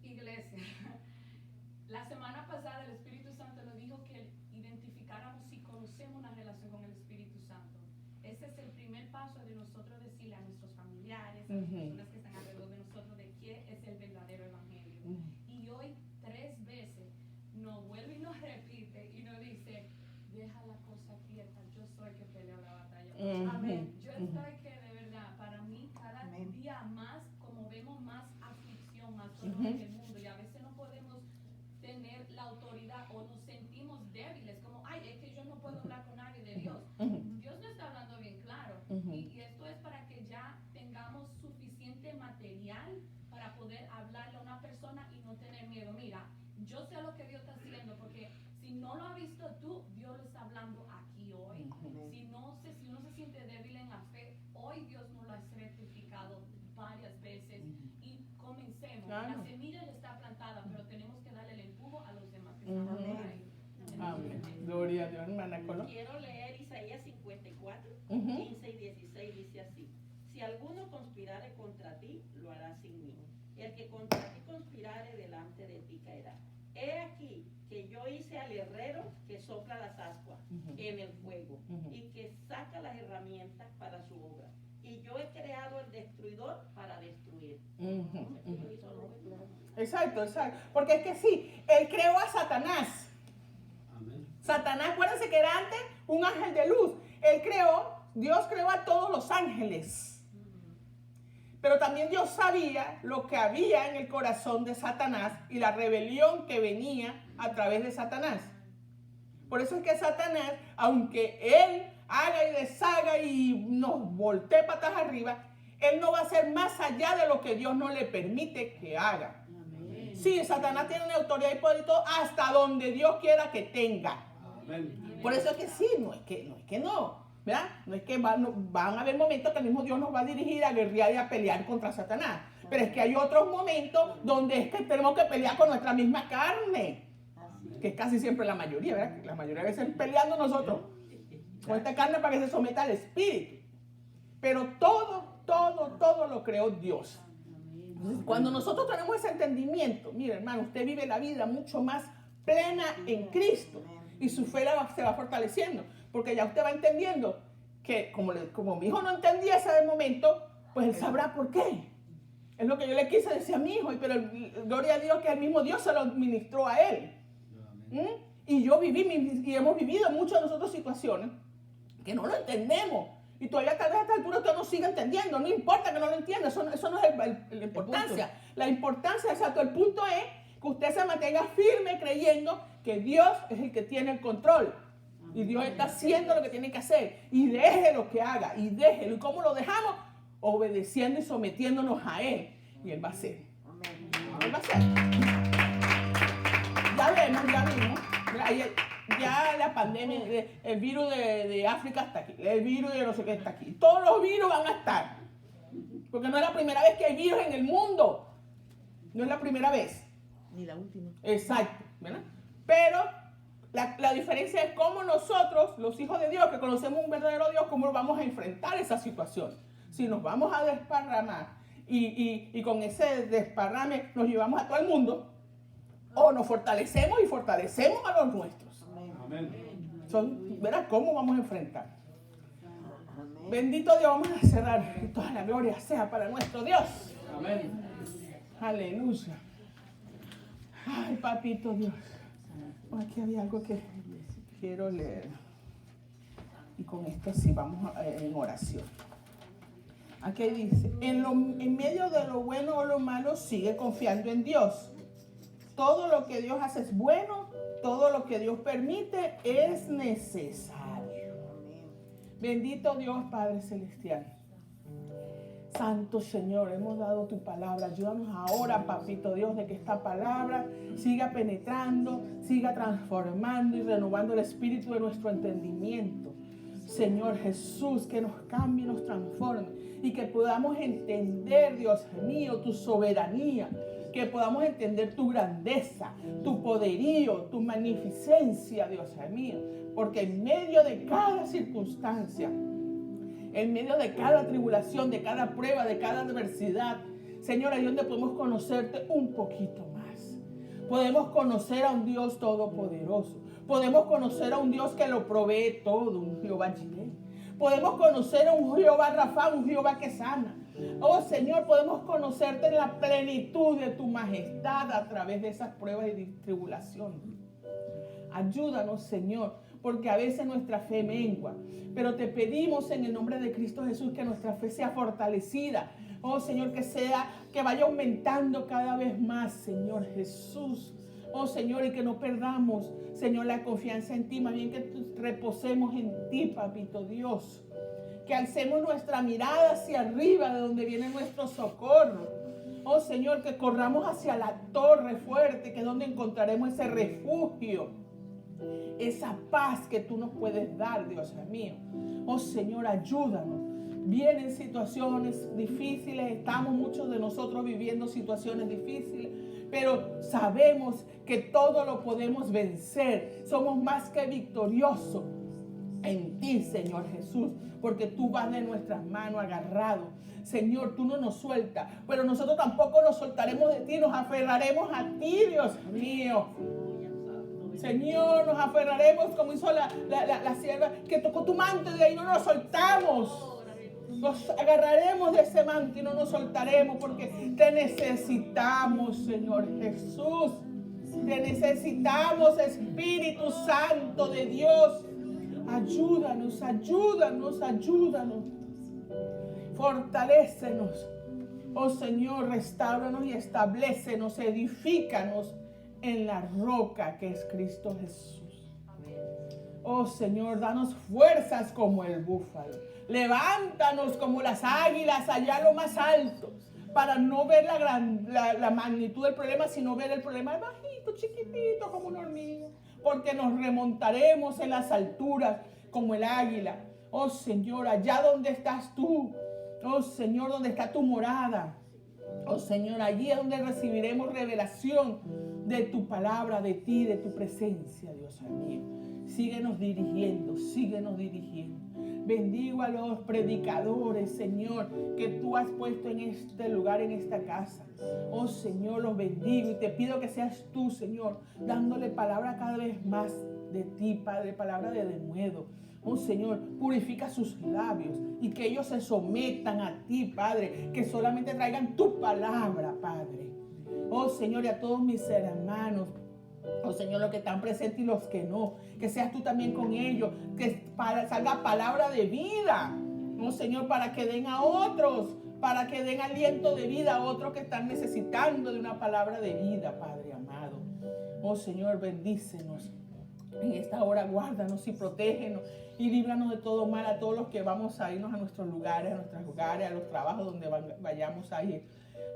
Iglesia, la semana pasada el Espíritu Santo nos dijo que identificáramos si conocemos una relación con el Espíritu Santo. Ese es el primer paso de nosotros decirle a nuestros familiares, a las personas que están alrededor de nosotros, de qué es el verdadero evangelio. Y hoy 3 veces nos vuelve y nos repite y nos dice, deja la cosa quieta, yo soy que peleo la batalla. Amén. Yo estoy que de verdad, para mí cada día más, como vemos más aflicción, más dolor en el mundo, y a veces no podemos tener la autoridad o nos sentimos débiles, como, ay, es que yo no puedo hablar con nadie de Dios. Dios no está hablando bien claro. Y esto es para que ya tengamos suficiente material para poder hablarle a una persona y no tener miedo. Mira, yo sé lo que Dios está haciendo, porque si no lo has visto tú, Dios lo está hablando aquí hoy. Si uno se siente débil en la fe, hoy Dios nos lo ha certificado varias veces. Y comencemos. Claro. La semilla ya está plantada, pero tenemos que darle el empujo a los demás que están por ahí. Amén. Gloria a Dios, hermana Colo. Quiero leer Isaías 54, 15 y 16, dice así. Si alguno conspirare contra ti, lo hará sin mí. El que contra ti conspirare delante de ti caerá. He aquí que yo hice al herrero que sopla las ascuas en el fuego y que saca las herramientas para su obra. Y yo he creado el destruidor para destruir. Exacto. Porque es que sí, Él creó a Satanás. Satanás, acuérdense que era antes un ángel de luz. Dios creó a todos los ángeles. Pero también Dios sabía lo que había en el corazón de Satanás y la rebelión que venía a través de Satanás. Por eso es que Satanás, aunque él haga y deshaga y nos voltee patas arriba, él no va a hacer más allá de lo que Dios no le permite que haga. Amén. Sí, Satanás tiene una autoridad y poder y todo hasta donde Dios quiera que tenga. Amén. Por eso es que sí, no es que no. ¿Verdad? No es que van a haber momentos que el mismo Dios nos va a dirigir a guerrear y a pelear contra Satanás. Pero es que hay otros momentos donde es que tenemos que pelear con nuestra misma carne. Que es casi siempre la mayoría, ¿verdad? La mayoría de veces peleando nosotros con esta carne para que se someta al Espíritu. Pero todo lo creó Dios. Entonces, cuando nosotros tenemos ese entendimiento, mire hermano, usted vive la vida mucho más plena en Cristo. Y su fe se va fortaleciendo. Porque ya usted va entendiendo que como mi hijo no entendía ese momento, pues él sabrá por qué. Es lo que yo le quise decir a mi hijo, pero gloria a Dios que el mismo Dios se lo ministró a él. Y yo viví, y hemos vivido muchas de nosotros situaciones que no lo entendemos. Y todavía tal vez a esta altura usted no sigue entendiendo. No importa que no lo entienda, eso no es la importancia. La importancia, exacto, el punto es que usted se mantenga firme creyendo que Dios es el que tiene el control. Y Dios está haciendo lo que tiene que hacer. Y déjelo que haga, y déjelo. ¿Y cómo lo dejamos? Obedeciendo y sometiéndonos a Él. Y Él va a hacer. Él va a hacer. Ya vimos. Ya la pandemia, el virus de África está aquí. El virus de no sé qué está aquí. Todos los virus van a estar. Porque no es la primera vez que hay virus en el mundo. No es la primera vez. Ni la última. Exacto. ¿Verdad? Pero la diferencia es cómo nosotros, los hijos de Dios, que conocemos un verdadero Dios, cómo vamos a enfrentar esa situación. Si nos vamos a desparramar y con ese desparrame nos llevamos a todo el mundo, o nos fortalecemos y fortalecemos a los nuestros. Amén. Verás cómo vamos a enfrentar. Amén. Bendito Dios, vamos a cerrar. Y toda la gloria sea para nuestro Dios. Amén. Aleluya. Ay, papito Dios. Aquí había algo que quiero leer. Y con esto sí vamos en oración. Aquí dice, en medio de lo bueno o lo malo, sigue confiando en Dios. Todo lo que Dios hace es bueno, todo lo que Dios permite es necesario. Bendito Dios Padre Celestial. Santo Señor, hemos dado tu palabra. Ayúdanos ahora, papito Dios, de que esta palabra siga penetrando, siga transformando y renovando el espíritu de nuestro entendimiento. Señor Jesús, que nos cambie y nos transforme y que podamos entender, Dios mío, tu soberanía, que podamos entender tu grandeza, tu poderío, tu magnificencia, Dios mío, porque en medio de cada circunstancia, en medio de cada tribulación, de cada prueba, de cada adversidad, Señor, ahí donde podemos conocerte un poquito más. Podemos conocer a un Dios todopoderoso. Podemos conocer a un Dios que lo provee todo, un Jehová Jireh. Podemos conocer a un Jehová Rafa, un Jehová que sana. Oh Señor, podemos conocerte en la plenitud de tu majestad a través de esas pruebas y tribulaciones. Ayúdanos, Señor, porque a veces nuestra fe mengua. Pero te pedimos en el nombre de Cristo Jesús que nuestra fe sea fortalecida. Oh Señor, que vaya aumentando cada vez más, Señor Jesús. Oh Señor, y que no perdamos, Señor, la confianza en ti, más bien que reposemos en ti, papito Dios. Que alcemos nuestra mirada hacia arriba, de donde viene nuestro socorro. Oh Señor, que corramos hacia la torre fuerte, que es donde encontraremos ese refugio, esa paz que tú nos puedes dar, Dios mío. Oh Señor, ayúdanos. Vienen situaciones difíciles, estamos muchos de nosotros viviendo situaciones difíciles, pero sabemos que todo lo podemos vencer. Somos más que victoriosos en ti, Señor Jesús, porque tú vas de nuestras manos agarrado. Señor, tú no nos sueltas, pero nosotros tampoco nos soltaremos de ti, nos aferraremos a ti, Dios mío. Señor, nos aferraremos como hizo la sierva que tocó tu manto, y de ahí no nos soltamos. Nos agarraremos de ese manto y no nos soltaremos, porque te necesitamos, Señor Jesús. Te necesitamos, Espíritu Santo de Dios. Ayúdanos, ayúdanos, ayúdanos. Fortalécenos. Oh Señor, restáuranos y establécenos, edifícanos en la roca que es Cristo Jesús. Oh Señor, danos fuerzas como el búfalo. Levántanos como las águilas allá a lo más alto, para no ver la magnitud del problema, sino ver el problema bajito, chiquitito, como una hormiga. Porque nos remontaremos en las alturas como el águila. Oh Señor, allá donde estás tú. Oh Señor, donde está tu morada. Oh Señor, allí es donde recibiremos revelación de tu palabra, de ti, de tu presencia, Dios mío. Síguenos dirigiendo, síguenos dirigiendo. Bendigo a los predicadores, Señor, que tú has puesto en este lugar, en esta casa. Oh Señor, los bendigo y te pido que seas tú, Señor, dándole palabra cada vez más de ti, Padre, palabra de denuedo. Oh Señor, purifica sus labios y que ellos se sometan a ti, Padre, que solamente traigan tu palabra, Padre. Oh Señor, y a todos mis hermanos, oh Señor, los que están presentes y los que no, que seas tú también con ellos, que salga palabra de vida, oh Señor, para que den a otros, para que den aliento de vida a otros que están necesitando de una palabra de vida, Padre amado. Oh Señor, bendícenos. En esta hora guárdanos y protégenos y líbranos de todo mal a todos los que vamos a irnos a nuestros lugares, a nuestros hogares, a los trabajos donde vayamos a ir.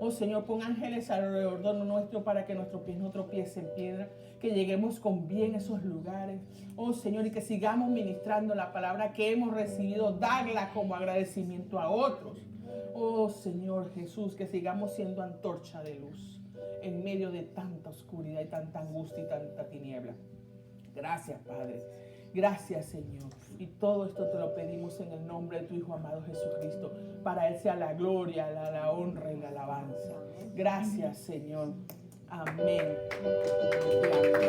Oh Señor, pon ángeles alrededor de nuestro para que nuestros pies no tropiecen en piedra, que lleguemos con bien a esos lugares. Oh Señor, y que sigamos ministrando la palabra que hemos recibido, darla como agradecimiento a otros. Oh Señor Jesús, que sigamos siendo antorcha de luz en medio de tanta oscuridad y tanta angustia y tanta tiniebla. Gracias, Padre. Gracias, Señor. Y todo esto te lo pedimos en el nombre de tu Hijo amado Jesucristo. Para Él sea la gloria, la honra y la alabanza. Gracias, Señor. Amén. Y amén.